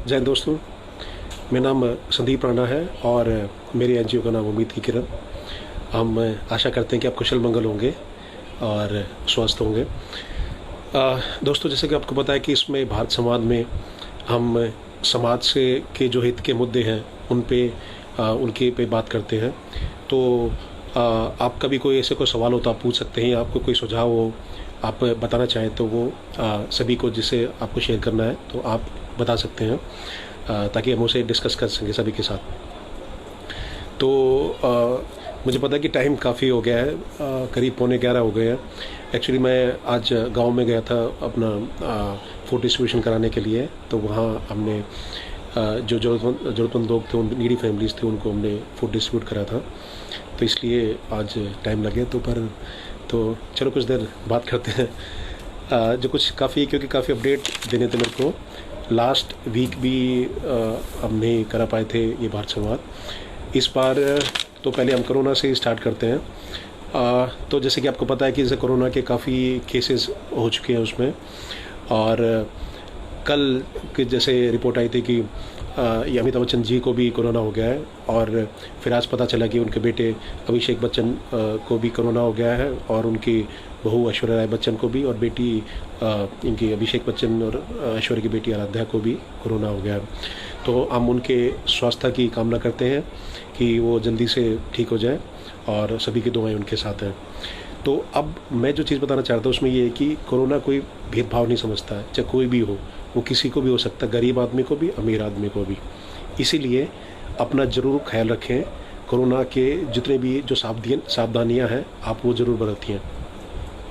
जय हिंद दोस्तों, मेरा नाम संदीप राणा है और मेरे एनजीओ का नाम उम्मीद की किरण। हम आशा करते हैं कि आप कुशल मंगल होंगे और स्वस्थ होंगे। दोस्तों, जैसे कि आपको पता है कि इसमें भारत संवाद में हम समाज से के जो हित के मुद्दे हैं उनके पे बात करते हैं। तो आपका भी कोई ऐसे कोई सवाल हो तो आप पूछ सकते हैं, आपको कोई सुझाव हो आप बताना चाहें तो वो सभी को जिसे आपको शेयर करना है तो आप बता सकते हैं, ताकि हम उसे डिस्कस कर सकें सभी के साथ। तो मुझे पता है कि टाइम काफ़ी हो गया है, करीब 11:15 हो गए हैं। एक्चुअली मैं आज गांव में गया था अपना फूड डिस्ट्रीब्यूशन कराने के लिए। तो वहाँ हमने जो ज़रूरतमंद लोग थे, उन नीडी फैमिलीज़ थे, उनको हमने फूड डिस्ट्रीब्यूट करा था। तो इसलिए आज टाइम लगे तो चलो कुछ देर बात करते हैं। जो कुछ क्योंकि काफ़ी अपडेट देने थे मेरे को। लास्ट वीक भी हम नहीं करा पाए थे ये भारत संवाद। इस बार तो पहले हम कोरोना से स्टार्ट करते हैं। तो जैसे कि आपको पता है कि जैसे कोरोना के काफ़ी केसेस हो चुके हैं उसमें, और कल के जैसे रिपोर्ट आई थी कि ये अमिताभ बच्चन जी को भी कोरोना हो गया है, और फिर आज पता चला कि उनके बेटे अभिषेक बच्चन को भी कोरोना हो गया है, और उनकी बहू ऐश्वर्या राय बच्चन को भी, और बेटी इनकी अभिषेक बच्चन और ऐश्वर्या की बेटी आराध्या को भी कोरोना हो गया है। तो हम उनके स्वास्थ्य की कामना करते हैं कि वो जल्दी से ठीक हो जाए, और सभी की दुआएं उनके साथ हैं। तो अब मैं जो चीज़ बताना चाहता हूँ उसमें ये है कि कोरोना कोई भेदभाव नहीं समझता है, चाहे कोई भी हो, वो किसी को भी हो सकता है, गरीब आदमी को भी, अमीर आदमी को भी। इसीलिए अपना ज़रूर ख्याल रखें। कोरोना के जितने भी जो सावधानियाँ हैं आप वो ज़रूर बरतिए।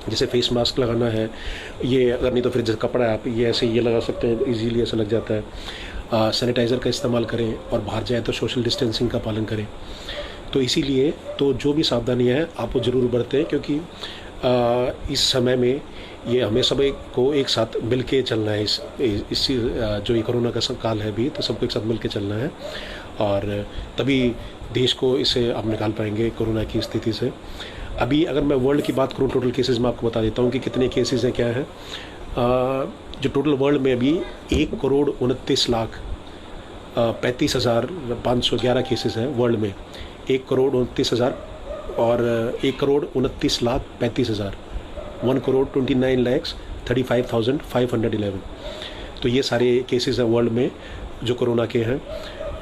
जैसे फेस मास्क लगाना है, ये अगर नहीं तो फिर जैसे कपड़ा है आप ये ऐसे ये लगा सकते हैं, इजीली ऐसा लग जाता है। सैनिटाइज़र का इस्तेमाल करें, और बाहर जाए तो सोशल डिस्टेंसिंग का पालन करें। तो इसीलिए तो जो भी सावधानियाँ हैं आप वो ज़रूर बरतें, क्योंकि इस समय में ये हमें सभी को एक साथ मिल के चलना है। इस जो ये कोरोना का काल है भी, तो सबको एक साथ मिल के चलना है, और तभी देश को इससे आप निकाल पाएंगे कोरोना की स्थिति से। अभी अगर मैं वर्ल्ड की बात करूं, टोटल केसेस में आपको बता देता हूं कि कितने केसेस हैं, क्या हैं। जो टोटल वर्ल्ड में अभी 1,29,35,511 केसेस हैं वर्ल्ड में। 1,29,000 और 1,29,35,000, 1,29,35,511। तो ये सारे केसेस हैं वर्ल्ड में जो कोरोना के हैं।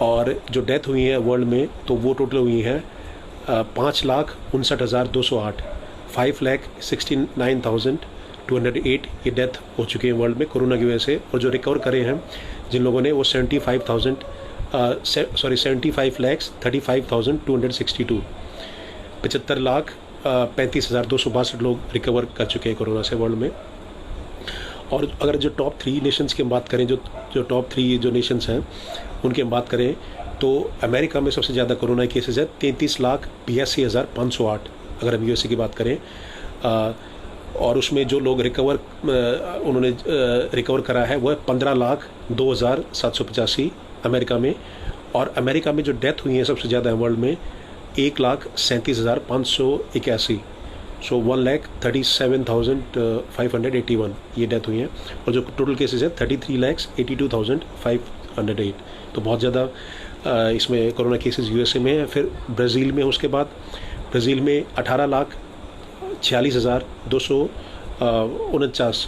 और जो डेथ हुई है वर्ल्ड में, तो वो टोटल हुई हैं 5,59,208, 5,69,208 ये डेथ हो चुके हैं वर्ल्ड में कोरोना की वजह से। और जो रिकवर करे हैं जिन लोगों ने, वो 75,35,262, 75,35,262 लोग रिकवर कर चुके हैं कोरोना से वर्ल्ड में। और अगर जो टॉप 3 नेशंस की हम बात करें, जो टॉप 3 जो नेशंस हैं उनकी हम बात करें, तो अमेरिका में सबसे ज़्यादा कोरोना केसेस है 33,82,508, अगर हम यूएसए की बात करें। और उसमें जो लोग उन्होंने रिकवर करा है वो है 15,02,785 अमेरिका में। और अमेरिका में जो डेथ हुई है सबसे ज़्यादा है वर्ल्ड में 1,37,581, सो 1,37,581 ये डेथ हुई है। और जो टोटल केसेस है 33,82,508। तो बहुत ज़्यादा इसमें कोरोना केसेस यूएसए में है। फिर ब्राज़ील में, उसके बाद ब्राज़ील में 18,46,249,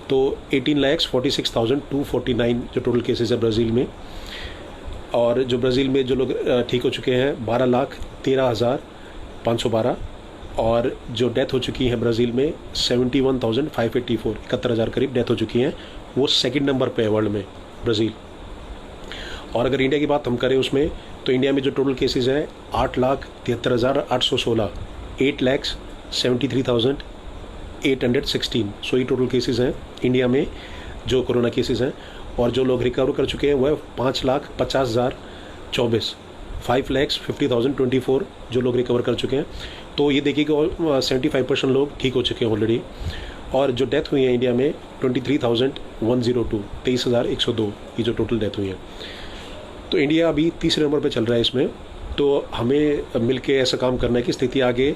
तो 18,46,249 जो टोटल केसेस है ब्राज़ील में। और जो ब्राज़ील में जो लोग ठीक हो चुके हैं 12,13,512, और जो डेथ हो चुकी है ब्राज़ील में 71,584, 71,000 करीब डेथ हो चुकी हैं। वो सेकंड नंबर पे है वर्ल्ड में ब्राज़ील। और अगर इंडिया की बात हम करें उसमें, तो इंडिया में जो टोटल केसेस हैं 8,73,816, 8,73,816, सो ये टोटल केसेस हैं इंडिया में जो कोरोना केसेस हैं। और जो लोग रिकवर कर चुके हैं वो है 5,50,024, 5,50,024 जो लोग रिकवर कर चुके हैं। तो ये देखिए कि 75% लोग ठीक हो चुके हैं ऑलरेडी। और जो डेथ हुई है इंडिया में 23,102, 23,102 ये जो टोटल डेथ हुई है। तो इंडिया अभी तीसरे नंबर पे चल रहा है इसमें। तो हमें मिलके ऐसा काम करना है कि स्थिति आगे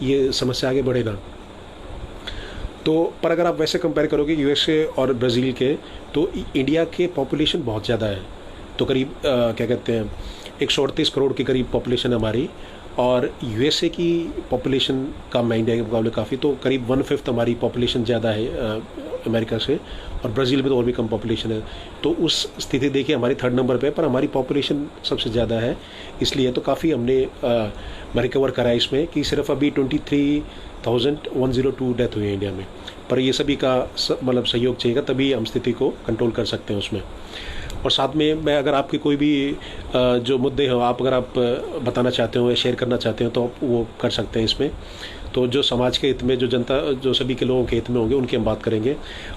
ये समस्या आगे बढ़े ना। तो पर अगर आप वैसे कंपेयर करोगे यूएसए और ब्राज़ील के, तो इंडिया के पॉपुलेशन बहुत ज़्यादा है। तो करीब क्या कहते हैं 138 करोड़ के करीब पॉपुलेशन है हमारी, और यूएसए की पॉपुलेशन कम है इंडिया के मुकाबले काफ़ी, तो करीब 1/5 हमारी पॉपुलेशन ज़्यादा है अमेरिका से, और ब्राज़ील में तो और भी कम पॉपुलेशन है। तो उस स्थिति देखिए हमारी 3rd नंबर पे, पर हमारी पॉपुलेशन सबसे ज़्यादा है, इसलिए तो काफ़ी हमने रिकवर करा है इसमें कि सिर्फ अभी 23,102 डेथ हुई है इंडिया में। पर ये सभी का मतलब सहयोग चाहिएगा, तभी हम स्थिति को कंट्रोल कर सकते हैं उसमें। और साथ में मैं अगर आपके कोई भी जो मुद्दे हो अगर आप बताना चाहते हो या शेयर करना चाहते हो तो आप वो कर सकते हैं इसमें। तो जो समाज के हित में, जो जनता, जो सभी के लोगों के हित में होंगे उनकी हम बात करेंगे,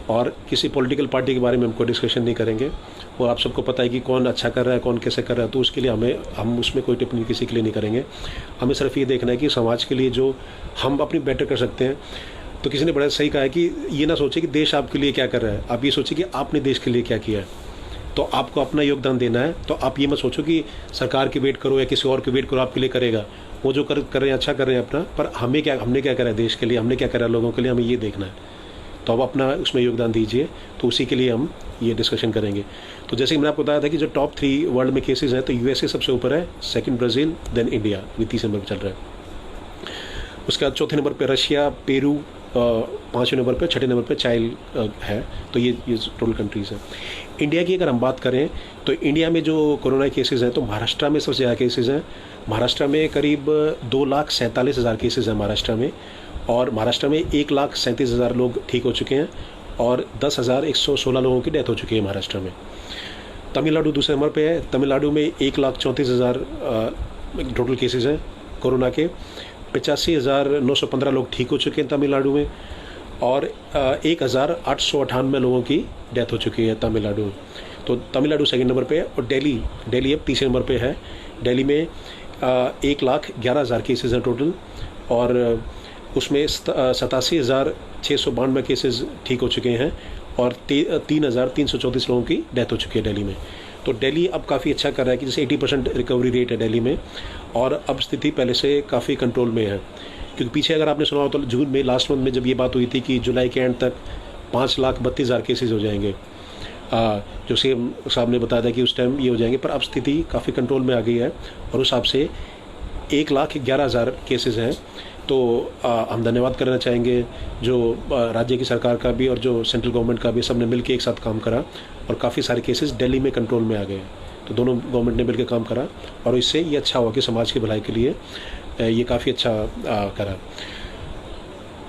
और किसी पॉलिटिकल पार्टी के बारे में हम कोई डिस्कशन नहीं करेंगे। और आप सबको पता है कि कौन अच्छा कर रहा है, कौन कैसे कर रहा है, तो उसके लिए हम उसमें कोई टिप्पणी किसी के लिए नहीं करेंगे। हमें सिर्फ ये देखना है कि समाज के लिए जो हम अपनी बेटर कर सकते हैं। तो किसी ने बड़ा सही कहा है कि ये ना सोचे कि देश आपके लिए क्या कर रहा है, आप ये सोचिए कि आपने देश के लिए क्या किया है। तो आपको अपना योगदान देना है। तो आप ये मत सोचो कि सरकार की वेट करो या किसी और की वेट करो आपके लिए करेगा। वो जो कर रहे हैं अच्छा कर रहे हैं अपना, पर हमने क्या करा है देश के लिए, हमने क्या करा है लोगों के लिए, हमें ये देखना है। तो आप अपना उसमें योगदान दीजिए, तो उसी के लिए हम ये डिस्कशन करेंगे। तो जैसे कि मैंने आपको बताया था कि जो टॉप 3 वर्ल्ड में केसेस हैं, तो यूएसए सबसे ऊपर है, सेकंड ब्राज़ील, देन इंडिया, ये 3 नंबर पर चल रहा है। उसके बाद 4थे नंबर पर रशिया, पेरू, 5वें नंबर पर, 6ठे नंबर पर चाइल्ड है। तो ये टोटल कंट्रीज़ हैं। इंडिया की अगर हम बात करें तो इंडिया में जो कोरोना केसेस हैं, तो महाराष्ट्र में सबसे ज़्यादा केसेस हैं। महाराष्ट्र में करीब 2,47,000 केसेस हैं महाराष्ट्र में, और महाराष्ट्र में 1,37,000 लोग ठीक हो चुके हैं, और 10,116 लोगों की डेथ हो चुकी है महाराष्ट्र में। तमिलनाडु दूसरे नंबर पे है। तमिलनाडु में 1,34,000 टोटल केसेस हैं कोरोना के, 85,915 लोग ठीक हो चुके हैं तमिलनाडु में, और 1,898 लोगों की डेथ हो चुकी है तमिलनाडु में। तो तमिलनाडु सेकंड नंबर पे है, और दिल्ली अब तीसरे नंबर पे है। दिल्ली में 1,11,000 केसेस हैं टोटल, और उसमें 87,692 केसेस ठीक हो चुके हैं, और 3,334 लोगों की डेथ हो चुकी है दिल्ली में। तो दिल्ली अब काफ़ी अच्छा कर रहा है कि जैसे 80% रिकवरी रेट है दिल्ली में, और अब स्थिति पहले से काफ़ी कंट्रोल में है। क्योंकि पीछे अगर आपने सुना हो तो जून में, लास्ट मंथ में जब ये बात हुई थी कि जुलाई के एंड तक 5,32,000 केसेस हो जाएंगे, जो सीएम साहब ने बताया था कि उस टाइम ये हो जाएंगे, पर अब स्थिति काफ़ी कंट्रोल में आ गई है, और उस हिसाब से 1,11,000 केसेस हैं। तो हम धन्यवाद करना चाहेंगे जो राज्य की सरकार का भी और जो सेंट्रल गवर्नमेंट का भी, सब ने मिलकर एक साथ काम करा, और काफ़ी सारे केसेस दिल्ली में कंट्रोल में आ गए। तो दोनों गवर्नमेंट ने मिलकर काम करा, और इससे ये अच्छा हुआ कि समाज की भलाई के लिए ये काफ़ी अच्छा करा।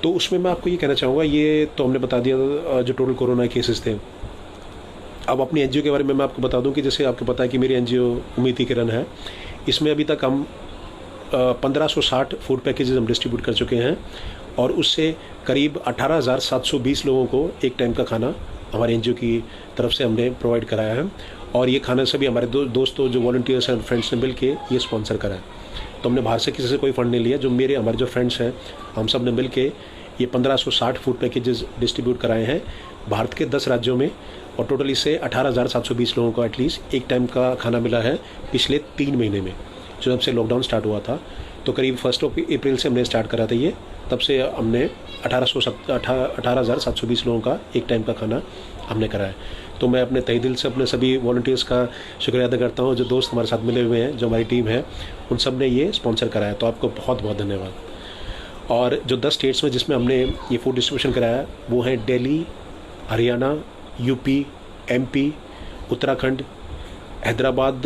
तो उसमें मैं आपको ये कहना चाहूँगा, ये तो हमने बता दिया जो टोटल कोरोना केसेस थे। अब अपनी एनजीओ के बारे में मैं आपको बता दूं कि जैसे आपको पता है कि मेरी एनजीओ उम्मीद की किरण है। इसमें अभी तक हम 1560 फूड पैकेजेस हम डिस्ट्रीब्यूट कर चुके हैं, और उससे करीब 18,720 लोगों को एक टाइम का खाना हमारे एनजीओ की तरफ से हमने प्रोवाइड कराया है। और ये खाना सभी हमारे दोस्तों, जो वॉलंटियर्स एंड फ्रेंड्स ने मिल के ये स्पॉन्सर करा है। तो हमने बाहर से किसी से कोई फंड नहीं लिया, जो हमारे जो फ्रेंड्स हैं, हम सब ने मिल के ये 1560 फूड पैकेजेस डिस्ट्रीब्यूट कराए हैं भारत के 10 राज्यों में, और टोटल इससे 18,720 लोगों को एटलीस्ट एक टाइम का खाना मिला है पिछले 3 महीने में, जब से लॉकडाउन स्टार्ट हुआ था। तो करीब 1 अप्रैल से हमने स्टार्ट करा था ये, तब से हमने 18,720 लोगों का एक टाइम का खाना हमने कराया। तो मैं अपने तहे दिल से अपने सभी वॉलंटियर्स का शुक्रिया अदा करता हूँ, जो दोस्त हमारे साथ मिले हुए हैं, जो हमारी टीम है, उन सब ने ये स्पॉन्सर कराया। तो आपको बहुत बहुत धन्यवाद। और जो 10 स्टेट्स में जिसमें हमने ये फूड डिस्ट्रीब्यूशन कराया, वो हैं दिल्ली, हरियाणा, यूपी, एमपी, उत्तराखंड, हैदराबाद,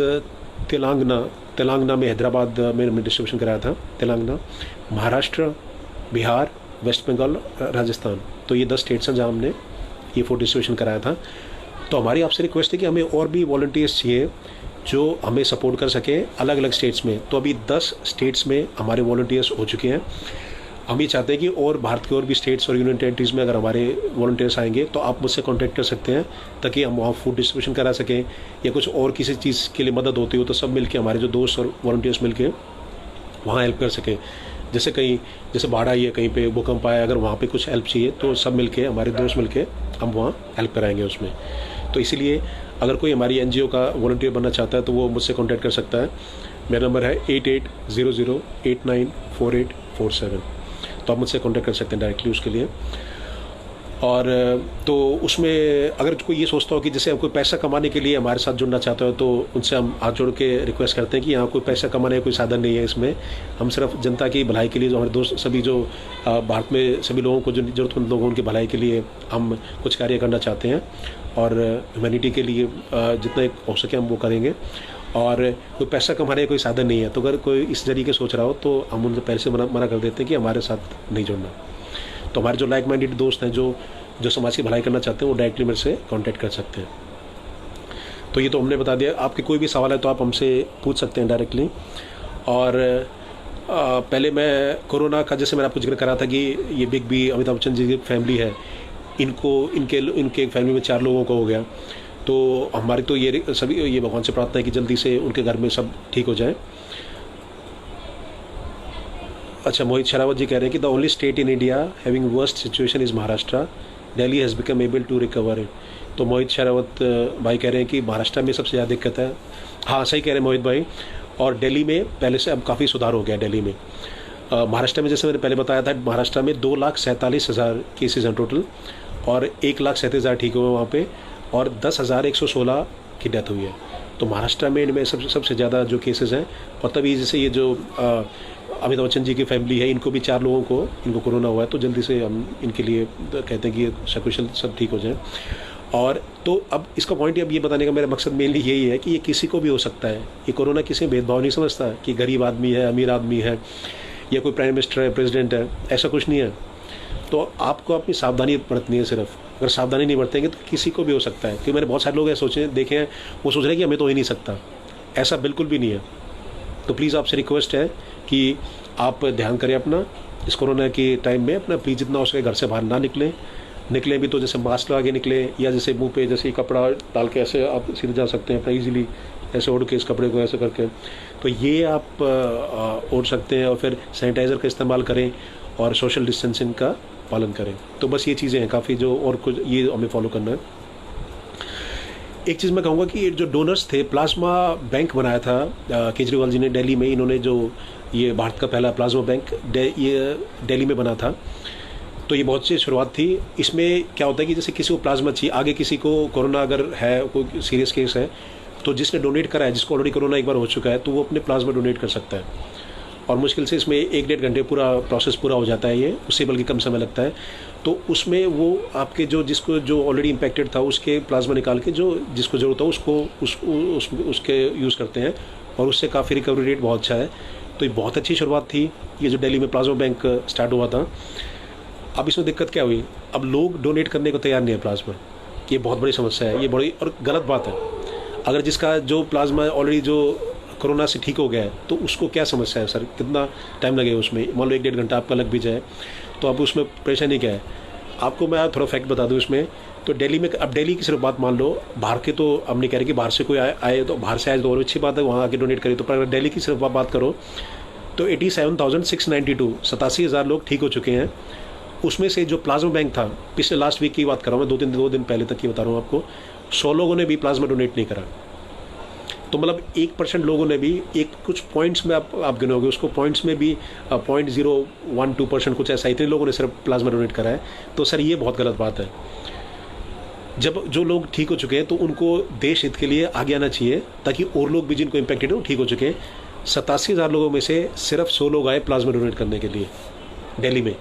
तेलंगाना में हैदराबाद में हमने डिस्ट्रीब्यूशन कराया था, तेलंगाना, महाराष्ट्र, बिहार, वेस्ट बंगाल, राजस्थान। तो ये 10 स्टेट्स हैं जहाँ हमने ये फूड डिस्ट्रीब्यूशन कराया था। तो हमारी आपसे रिक्वेस्ट है कि हमें और भी वॉलंटियर्स चाहिए जो हमें सपोर्ट कर सके अलग अलग स्टेट्स में। तो अभी 10 स्टेट्स में हमारे वॉलंटियर्स हो चुके हैं। हम ये चाहते हैं कि और भारत के और भी स्टेट्स और यूनियन टेरिटरीज़ में अगर हमारे वॉलंटियर्स आएंगे तो आप मुझसे कांटेक्ट कर सकते हैं, ताकि हम वहाँ फूड डिस्ट्रीब्यूशन करा सकें, या कुछ और किसी चीज़ के लिए मदद होती हो तो सब मिलके, हमारे जो दोस्त और वॉलंटियर्स मिलके वहाँ हेल्प कर सकें। जैसे बाढ़ आई है, कहीं पे भूकंप आया, अगर वहाँ पे कुछ हेल्प चाहिए तो सब मिलके, हमारे दोस्त मिलके हम वहाँ हेल्प कराएंगे उसमें। तो इसीलिए अगर कोई हमारी एनजीओ का वॉलंटियर बनना चाहता है तो वो मुझसे कॉन्टैक्ट कर सकता है। मेरा नंबर है 8800894847। तो आप मुझसे कॉन्टैक्ट कर सकते हैं डायरेक्टली उसके लिए। और तो उसमें अगर कोई ये सोचता हो कि जैसे कोई पैसा कमाने के लिए हमारे साथ जुड़ना चाहता हो, तो उनसे हम हाथ जोड़ के रिक्वेस्ट करते हैं कि यहाँ कोई पैसा कमाने का कोई साधन नहीं है इसमें। हम सिर्फ जनता की भलाई के लिए, जो हमारे दोस्त सभी जो भारत में सभी लोगों को जो ज़रूरतमंद लोगों उनकी भलाई के लिए हम कुछ कार्य करना चाहते हैं, और ह्यूमैनिटी के लिए जितना हो सके हम वो करेंगे। और कोई पैसा कमाने का कोई साधन नहीं है, तो अगर कोई इस तरीके सोच रहा हो तो हम उनसे पहले से मना कर देते हैं कि हमारे साथ नहीं जुड़ना। तो हमारे जो लाइक माइंडेड दोस्त हैं, जो समाज की भलाई करना चाहते हैं, वो डायरेक्टली मेरे से कांटेक्ट कर सकते हैं। तो ये तो हमने बता दिया। आपके कोई भी सवाल है तो आप हमसे पूछ सकते हैं डायरेक्टली। और पहले मैं कोरोना का, जैसे मैंने आपको जिक्र करा था कि ये बिग बी अमिताभ बच्चन जी की फैमिली है, इनके फैमिली में 4 लोगों को हो गया। तो हमारी तो ये भगवान से प्रार्थना है कि जल्दी से उनके घर में सब ठीक हो जाए। अच्छा, मोहित शरावत जी कह रहे हैं कि the only state in India having worst situation is Maharashtra, Delhi has become able to recover it. तो मोहित शरावत भाई कह रहे हैं कि महाराष्ट्र में सबसे ज़्यादा दिक्कत है। हाँ, सही कह रहे हैं मोहित भाई। और दिल्ली में पहले से अब काफ़ी सुधार हो गया दिल्ली में। महाराष्ट्र में जैसे मैंने पहले बताया था, महाराष्ट्र में 2,47,000 केसेज हैं टोटल, और 1,37,000 ठीक हुए वहाँ पे, और 10,116 की डेथ हुई है। तो महाराष्ट्र में इनमें सबसे ज़्यादा जो केसेस हैं। और तभी जैसे ये जो अमिताभ बच्चन जी की फैमिली है, इनको भी 4 लोगों को इनको कोरोना हुआ है, तो जल्दी से हम इनके लिए कहते हैं कि सकुशल सब ठीक हो जाए। और तो अब इसका पॉइंट अब ये बताने का मेरा मकसद मेनली यही है कि ये किसी को भी हो सकता है। ये कोरोना किसी में भेदभाव नहीं समझता कि गरीब आदमी है, अमीर आदमी है, या कोई प्राइम मिनिस्टर है, प्रेसिडेंट है, ऐसा कुछ नहीं है। तो आपको अपनी सावधानी बरतनी है सिर्फ। अगर सावधानी नहीं बरतेंगे तो किसी को भी हो सकता है। क्योंकि मैंने बहुत सारे लोग ऐसे देखे हैं, वो सोच रहे हैं कि हमें तो हो ही नहीं सकता। ऐसा बिल्कुल भी नहीं है। तो प्लीज़ आपसे रिक्वेस्ट है कि आप ध्यान करें अपना इस कोरोना के टाइम में। अपना प्लीज़ जितना हो सके घर से बाहर ना निकलें भी तो जैसे मास्क लगा के निकलें, या जैसे मुंह पे जैसे कपड़ा डाल के ऐसे आप सीधे जा सकते हैं अपना ईजिली, ऐसे ओढ़ के इस कपड़े को ऐसे करके। तो ये आप ओढ़ सकते हैं। और फिर सैनिटाइज़र का इस्तेमाल करें और सोशल डिस्टेंसिंग का पालन करें। तो बस ये चीज़ें हैं काफ़ी, जो और कुछ ये हमें फॉलो करना है। एक चीज़ मैं कहूँगा कि जो डोनर्स थे, प्लाज्मा बैंक बनाया था केजरीवाल जी ने दिल्ली में। इन्होंने जो ये भारत का पहला प्लाज्मा बैंक ये दिल्ली में बना था, तो ये बहुत अच्छी शुरुआत थी। इसमें क्या होता है कि जैसे किसी को प्लाज्मा चाहिए, आगे किसी को कोरोना अगर है, कोई सीरियस केस है, तो जिसने डोनेट करा है, जिसको ऑलरेडी कोरोना एक बार हो चुका है, तो वो अपने प्लाज्मा डोनेट कर सकता है। और मुश्किल से इसमें 1-1.5 घंटे पूरा प्रोसेस पूरा हो जाता है, ये उससे बल्कि कम समय लगता है। तो उसमें वो आपके जिसको जो ऑलरेडी इम्पैक्टेड था, उसके प्लाज्मा निकाल के जो जिसको ज़रूरत हो उसके यूज़ करते हैं, और उससे काफ़ी रिकवरी रेट बहुत अच्छा है। तो ये बहुत अच्छी शुरुआत थी, ये जो दिल्ली में प्लाज्मा बैंक स्टार्ट हुआ था। अब इसमें दिक्कत क्या हुई, अब लोग डोनेट करने को तैयार नहीं है प्लाज्मा। ये बहुत बड़ी समस्या है, ये बड़ी और गलत बात है। अगर जिसका जो प्लाज्मा ऑलरेडी जो कोरोना से ठीक हो गया है, तो उसको क्या समस्या है सर, कितना टाइम लगेगा उसमें? मान लो 1-1.5 घंटा आपका लग भी जाए, तो अब उसमें परेशानी क्या है? आपको मैं थोड़ा फैक्ट बता दूं इसमें। तो दिल्ली में, अब दिल्ली की सिर्फ बात मान लो, बाहर के तो हम नहीं कह रहे कि बाहर से कोई आए तो बाहर से आए तो और अच्छी बात है, वहाँ आके डोनेट करें। तो पर अगर दिल्ली की सिर्फ बात करो तो 87,692 87,000 लोग ठीक हो चुके हैं। उसमें से जो प्लाज्मा बैंक था, पिछले लास्ट वीक की बात कर रहा हूँ मैं, 2 दिन पहले तक की बता रहा हूँ आपको, 100 लोगों ने भी प्लाज्मा डोनेट नहीं करा। तो मतलब 1% लोगों ने भी, एक कुछ पॉइंट्स में आप गिनोगे उसको, पॉइंट्स में भी 0.012% कुछ ऐसा, इतने लोगों ने सिर्फ प्लाज्मा डोनेट करा है। तो सर ये बहुत गलत बात है। जब जो लोग ठीक हो चुके हैं तो उनको देश हित के लिए आगे आना चाहिए, ताकि और लोग भी जिनको इम्पैक्टेड हो ठीक हो चुके हैं। 87,000 लोगों में से सिर्फ 100 लोग आए प्लाज्मा डोनेट करने के लिए दिल्ली में।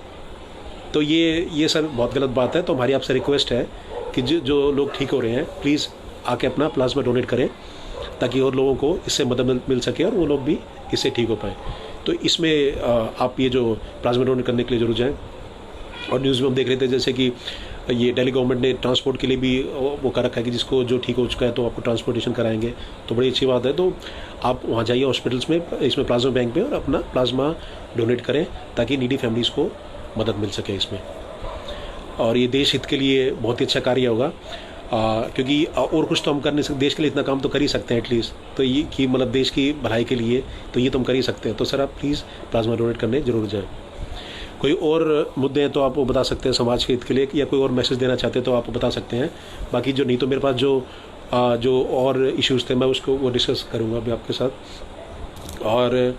तो ये सर बहुत गलत बात है। तो हमारी आपसे रिक्वेस्ट है कि जो लोग ठीक हो रहे हैं, प्लीज़ आके अपना प्लाज्मा डोनेट करें, ताकि और लोगों को इससे मदद मिल सके और वो लोग भी इससे ठीक हो पाए। तो इसमें आप ये जो प्लाज्मा डोनेट करने के लिए जरूर जाएं। और न्यूज़ में हम देख रहे थे जैसे कि ये दिल्ली गवर्नमेंट ने ट्रांसपोर्ट के लिए भी वो कर रखा है कि जिसको जो ठीक हो चुका है तो आपको ट्रांसपोर्टेशन कराएंगे। तो बड़ी अच्छी बात है। तो आप वहाँ जाइए हॉस्पिटल्स में, इसमें प्लाज्मा बैंक में, और अपना प्लाज्मा डोनेट करें, ताकि नीडी फैमिलीज़ को मदद मिल सके इसमें। और ये देश हित के लिए बहुत ही अच्छा कार्य होगा, क्योंकि और कुछ तो हम कर नहीं सकते, देश के लिए इतना काम तो कर ही सकते हैं एटलीस्ट। तो ये कि मतलब देश की भलाई के लिए तो ये तो हम कर ही सकते हैं। तो सर आप प्लीज़ प्लाज्मा डोनेट करने जरूर जाएं। कोई और मुद्दे हैं तो आप वो बता सकते हैं समाज के हित के लिए, या कोई और मैसेज देना चाहते हैं तो आप बता सकते हैं। बाकी जो नहीं तो मेरे पास जो और इश्यूज़ थे मैं उसको वो डिस्कस करूँगा अभी आपके साथ। और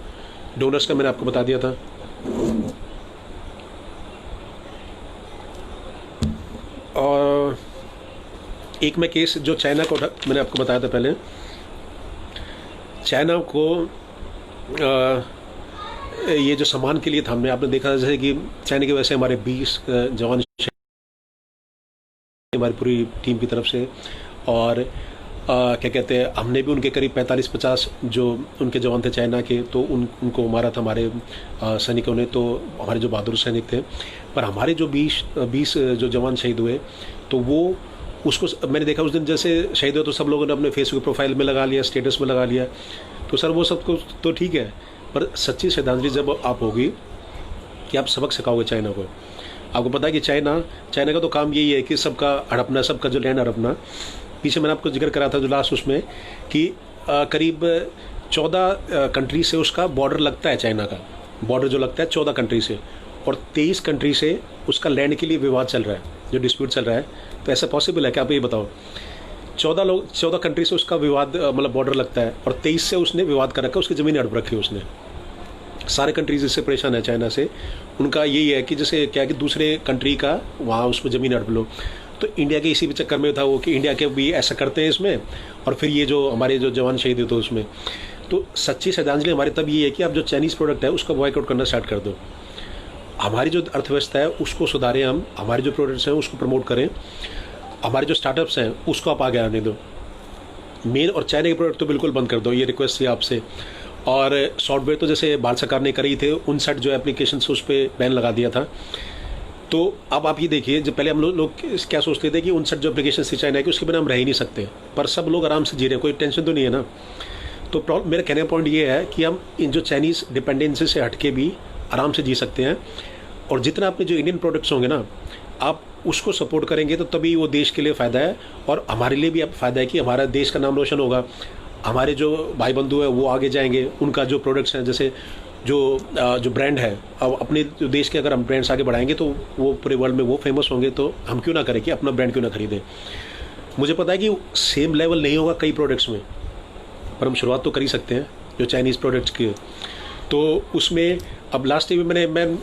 डोनर्स का मैंने आपको बता दिया था। एक मैं केस जो चाइना को मैंने आपको बताया था पहले, चाइना को ये जो सामान के लिए था, हमने आपने देखा जैसे कि चाइना की वजह से हमारे 20 जवान हमारी पूरी टीम की तरफ से, और क्या कहते हैं, हमने भी उनके करीब 45-50 जो उनके जवान थे चाइना के, तो उनको मारा था हमारे सैनिकों ने, तो हमारे जो बहादुर सैनिक थे। पर हमारे जो 20 जो जवान शहीद हुए, तो वो उसको मैंने देखा उस दिन जैसे शहीद हुए तो सब लोगों ने अपने फेसबुक प्रोफाइल में लगा लिया, स्टेटस में लगा लिया। तो सर वो सब तो ठीक है, पर सच्ची श्रद्धांजलि जब आप होगी कि आप सबक सिखाओगे चाइना को। आपको पता है कि चाइना का तो काम यही है कि सबका हड़पना, सबका जो लैंड हड़पना। पीछे मैंने आपको जिक्र करा था जो लास्ट उसमें कि करीब 14 कंट्री से उसका बॉर्डर लगता है, चाइना का बॉर्डर जो लगता है 14 कंट्री से, और 23 कंट्री से उसका लैंड के लिए विवाद चल रहा है, जो डिस्प्यूट चल रहा है। तो ऐसा पॉसिबल है क्या, आप ये बताओ? 14 कंट्री से उसका विवाद मतलब बॉर्डर लगता है, और 23 से उसने विवाद कर रखा है, उसकी ज़मीन हड़प रखी है उसने। सारे कंट्रीज इससे परेशान है चाइना से। उनका यही है कि जैसे क्या कि दूसरे कंट्री का वहाँ उसको ज़मीन हड़प लो। तो इंडिया के इसी भी चक्कर में था वो कि इंडिया के भी ऐसा करते हैं इसमें, और फिर ये जो हमारे जो जवान शहीद हुए थे उसमें। तो सच्ची श्रद्धांजलि हमारी तब ये है कि आप जो चाइनीज़ प्रोडक्ट है उसका बॉयकॉट करना स्टार्ट कर दो। हमारी जो अर्थव्यवस्था है उसको सुधारें, हम हमारे जो प्रोडक्ट्स हैं उसको प्रमोट करें, हमारे जो स्टार्टअप्स हैं उसको आप आगे आने दो। मेन और चाइना के प्रोडक्ट तो बिल्कुल बंद कर दो, ये रिक्वेस्ट थी आपसे। और सॉफ्टवेयर तो जैसे भारत सरकार ने करी थे, 59 जो एप्लीकेशन उस पर बैन लगा दिया था। तो अब आप ये देखिए, जब पहले हम लोग क्या सोचते थे कि 59 जो एप्लीकेशन थी चाइना की उसके बिना हम रह ही नहीं सकते, पर सब लोग आराम से जी रहे हैं, कोई टेंशन तो नहीं है ना। तो मेरा कहने का पॉइंट ये है कि हम इन जो चाइनीज़ डिपेंडेंसी से हटके भी आराम से जी सकते हैं। और जितना अपने जो इंडियन प्रोडक्ट्स होंगे ना, आप उसको सपोर्ट करेंगे तो तभी वो देश के लिए फ़ायदा है, और हमारे लिए भी अब फ़ायदा है कि हमारा देश का नाम रोशन होगा। हमारे जो भाई बंधु है वो आगे जाएंगे, उनका जो प्रोडक्ट्स हैं, जैसे जो ब्रांड है, अब अपने जो देश के अगर हम ब्रांड्स आगे बढ़ाएंगे तो वो पूरे वर्ल्ड में वो फेमस होंगे। तो हम क्यों ना करें कि अपना ब्रांड क्यों ना खरीदें। मुझे पता है कि सेम लेवल नहीं होगा कई प्रोडक्ट्स में, पर हम शुरुआत तो कर ही सकते हैं जो चाइनीज़ प्रोडक्ट्स की। तो उसमें अब लास्ट टाइम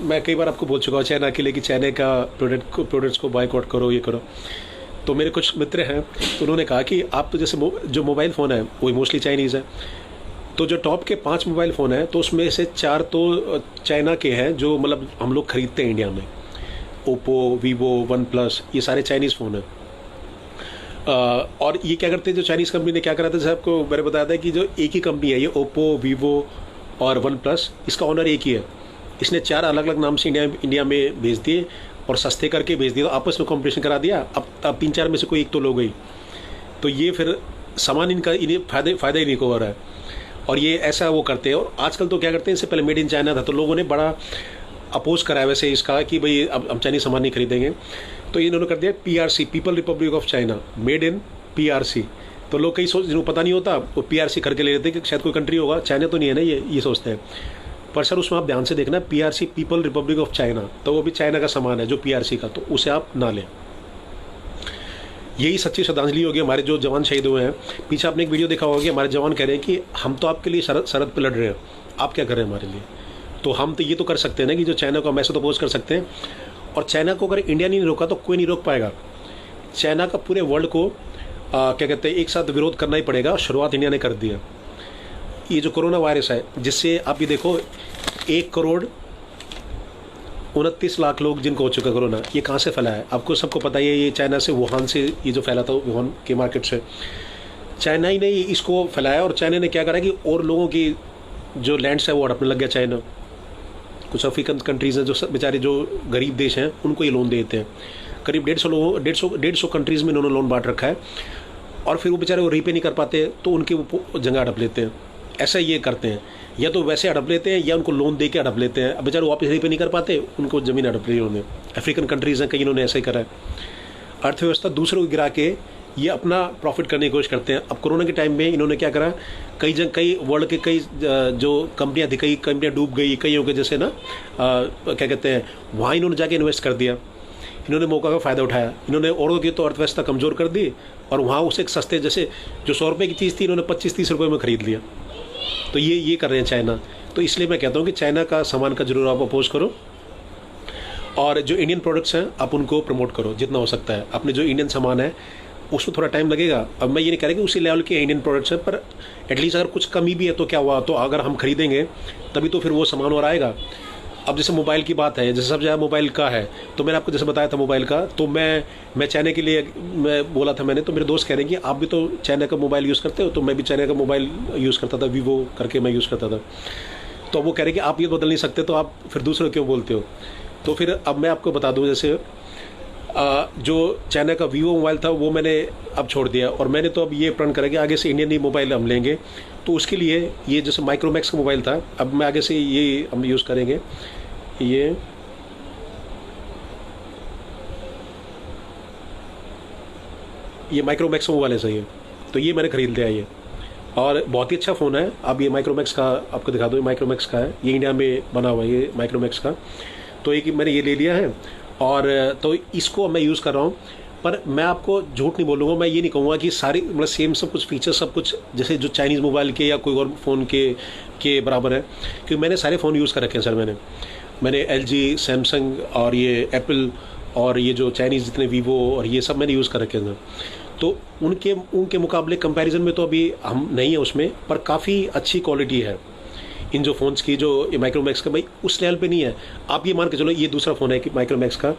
मैं कई बार आपको बोल चुका हूँ चाइना के लिए कि चाइना का प्रोडक्ट्स को बायकॉट करो, ये करो। तो मेरे कुछ मित्र हैं तो उन्होंने कहा कि आप तो जैसे जो मोबाइल फ़ोन है वो मोस्टली चाइनीज़ है, तो जो टॉप के 5 मोबाइल फ़ोन हैं तो उसमें से 4 तो चाइना के हैं जो मतलब हम लोग ख़रीदते हैं इंडिया में। ओप्पो, वीवो, वन प्लस, ये सारे चाइनीज़ फ़ोन हैं। और ये क्या करते हैं, जो चाइनीज़ कंपनी ने क्या करा था, जैसे आपको मैंने बताया था कि जो एक ही कंपनी है ये ओप्पो, वीवो और वन प्लस, इसका ऑनर एक ही है। इसने 4 अलग अलग नाम से इंडिया में भेज दिए और सस्ते करके भेज दिया, तो आपस में कॉम्पिटिशन करा दिया। अब 3-4 में से कोई एक तो लो गई, तो ये फिर सामान इन्हें फ़ायदा ही नहीं को हो रहा है। और ये ऐसा वो करते हैं। और आजकल तो क्या करते हैं, इससे पहले मेड इन चाइना था तो लोगों ने बड़ा अपोज करा है वैसे इसका कि भाई अब हम चाइनीज सामान नहीं खरीदेंगे। तो इन्होंने कर दिया PRC, people Republic of China, made in PRC। तो लोग कई जिनको पता नहीं होता वो PRC करके ले लेते हैं कि शायद कोई कंट्री होगा, चाइना तो नहीं है ना, ये सोचते हैं। पर सर उसमें आप ध्यान से देखना, PRC, people Republic of China, तो वो भी चाइना का सामान है जो PRC का, तो उसे आप ना लें। यही सच्ची श्रद्धांजलि होगी हमारे जो जवान शहीद हुए हैं। पीछे आपने एक वीडियो देखा होगा कि हमारे जवान कह रहे हैं कि हम तो आपके लिए सरहद पर लड़ रहे हैं, आप क्या कर रहे हैं हमारे लिए। तो हम तो ये तो कर सकते हैं ना कि जो चाइना को हम ऐसे तो अपोज कर सकते हैं। और चाइना को अगर इंडिया नहीं रोका तो कोई नहीं रोक पाएगा। चाइना का पूरे वर्ल्ड को क्या कहते हैं एक साथ विरोध करना ही पड़ेगा। शुरुआत इंडिया ने कर दिया। ये जो कोरोना वायरस है, जिससे आप ये देखो 1,29,00,000 लोग जिनको हो चुका कोरोना, ये कहाँ से फैला है आपको सबको पता ही है। ये चाइना से, वुहान से ये जो फैला था, वुहान के मार्केट से चाइना ही ने इसको फैलाया। और चाइना ने क्या करा कि और लोगों की जो लैंड्स है वो हड़पने लग गया चाइना। कुछ अफ्रीकन कंट्रीज़ हैं जो बेचारे जो गरीब देश हैं उनको ये लोन देते हैं। करीब 150 कंट्रीज़ में इन्होंने लोन बांट रखा है। और फिर वो बेचारे वो रीपे नहीं कर पाते तो उनके वो जगह हड़प लेते हैं। ऐसा ये करते हैं, या तो वैसे हड़प लेते हैं या उनको लोन दे के हड़प लेते हैं। अब बेचारे वापस रीपे नहीं कर पाते, उनको ज़मीन हड़प ली उन्होंने। अफ्रीकन कंट्रीज़ हैं कई, इन्होंने ऐसा ही करा है। अर्थव्यवस्था दूसरों को गिरा के ये अपना प्रॉफिट करने की कोशिश करते हैं। अब कोरोना के टाइम में इन्होंने क्या करा, कई वर्ल्ड के कई जो कंपनियां थी, कई कंपनियां डूब गई, कईयों के जैसे ना क्या कहते हैं, वहाँ इन्होंने जाके इन्वेस्ट कर दिया। इन्होंने मौका का फ़ायदा उठाया। इन्होंने औरों की तो अर्थव्यवस्था कमज़ोर कर दी और वहाँ उसे एक सस्ते, जैसे जो 100 रुपये की चीज़ थी इन्होंने 25-30 रुपये में ख़रीद लिया। तो ये कर रहे हैं चाइना। तो इसलिए मैं कहता हूँ कि चाइना का सामान का जरूर आप अपोज करो, और जो इंडियन प्रोडक्ट्स हैं आप उनको प्रमोट करो जितना हो सकता है। अपने जो इंडियन सामान है उसमें थोड़ा टाइम लगेगा। अब मैं ये नहीं कह रहा कि उसी लेवल के इंडियन प्रोडक्ट्स हैं, पर एटलीस्ट अगर कुछ कमी भी है तो क्या हुआ, तो अगर हम खरीदेंगे तभी तो फिर वो सामान और आएगा। अब जैसे मोबाइल की बात है, जैसे सब ज़्यादा मोबाइल का है, तो मैंने आपको जैसे बताया था मोबाइल का, तो मैं चाइना के लिए मैं बोला था मैंने, तो मेरे दोस्त कह रहे हैं कि आप भी तो चाइना का मोबाइल यूज़ करते हो, तो मैं भी चाइना का मोबाइल यूज़ करता था, वीवो करके मैं यूज़ करता था। तो वो कह रहे हैं कि आप ये बदल नहीं सकते, तो आप फिर दूसरे क्यों बोलते हो। तो फिर अब मैं आपको बता दूं, जैसे जो चाइना का वीवो मोबाइल था वो मैंने अब छोड़ दिया, और मैंने तो अब ये प्रण करा कि आगे से इंडियन ही मोबाइल हम लेंगे। तो उसके लिए ये जैसे माइक्रोमैक्स का मोबाइल था, अब मैं आगे से ये हम यूज़ करेंगे। ये माइक्रोमैक्स मोबाइल है सही है, तो ये मैंने खरीद लिया ये, और बहुत ही अच्छा फ़ोन है। अब ये माइक्रोमैक्स का आपको दिखा दो, ये माइक्रोमैक्स का है, ये इंडिया में बना हुआ है ये माइक्रोमैक्स का। तो एक मैंने ये ले लिया है, और तो इसको मैं यूज़ कर रहा हूँ। पर मैं आपको झूठ नहीं बोलूँगा, मैं ये नहीं कहूँगा कि सारी मतलब सेम सब कुछ फीचर्स सब कुछ जैसे जो चाइनीज़ मोबाइल के या कोई और फ़ोन के बराबर है, क्योंकि मैंने सारे फ़ोन यूज़ कर रखे हैं सर। मैंने एलजी, सैमसंग और ये एप्पल और ये जो चाइनीज़ जितने वीवो और ये सब मैंने यूज़ कर रखे हैं। तो उनके उनके मुकाबले कंपैरिजन में तो अभी हम नहीं है उसमें, पर काफ़ी अच्छी क्वालिटी है इन जो फ़ोन्स की। जो ये माइक्रोमैक्स का भाई उस लेवल पे नहीं है। आप ये मान के चलो, ये दूसरा फ़ोन है कि माइक्रोमैक्स का,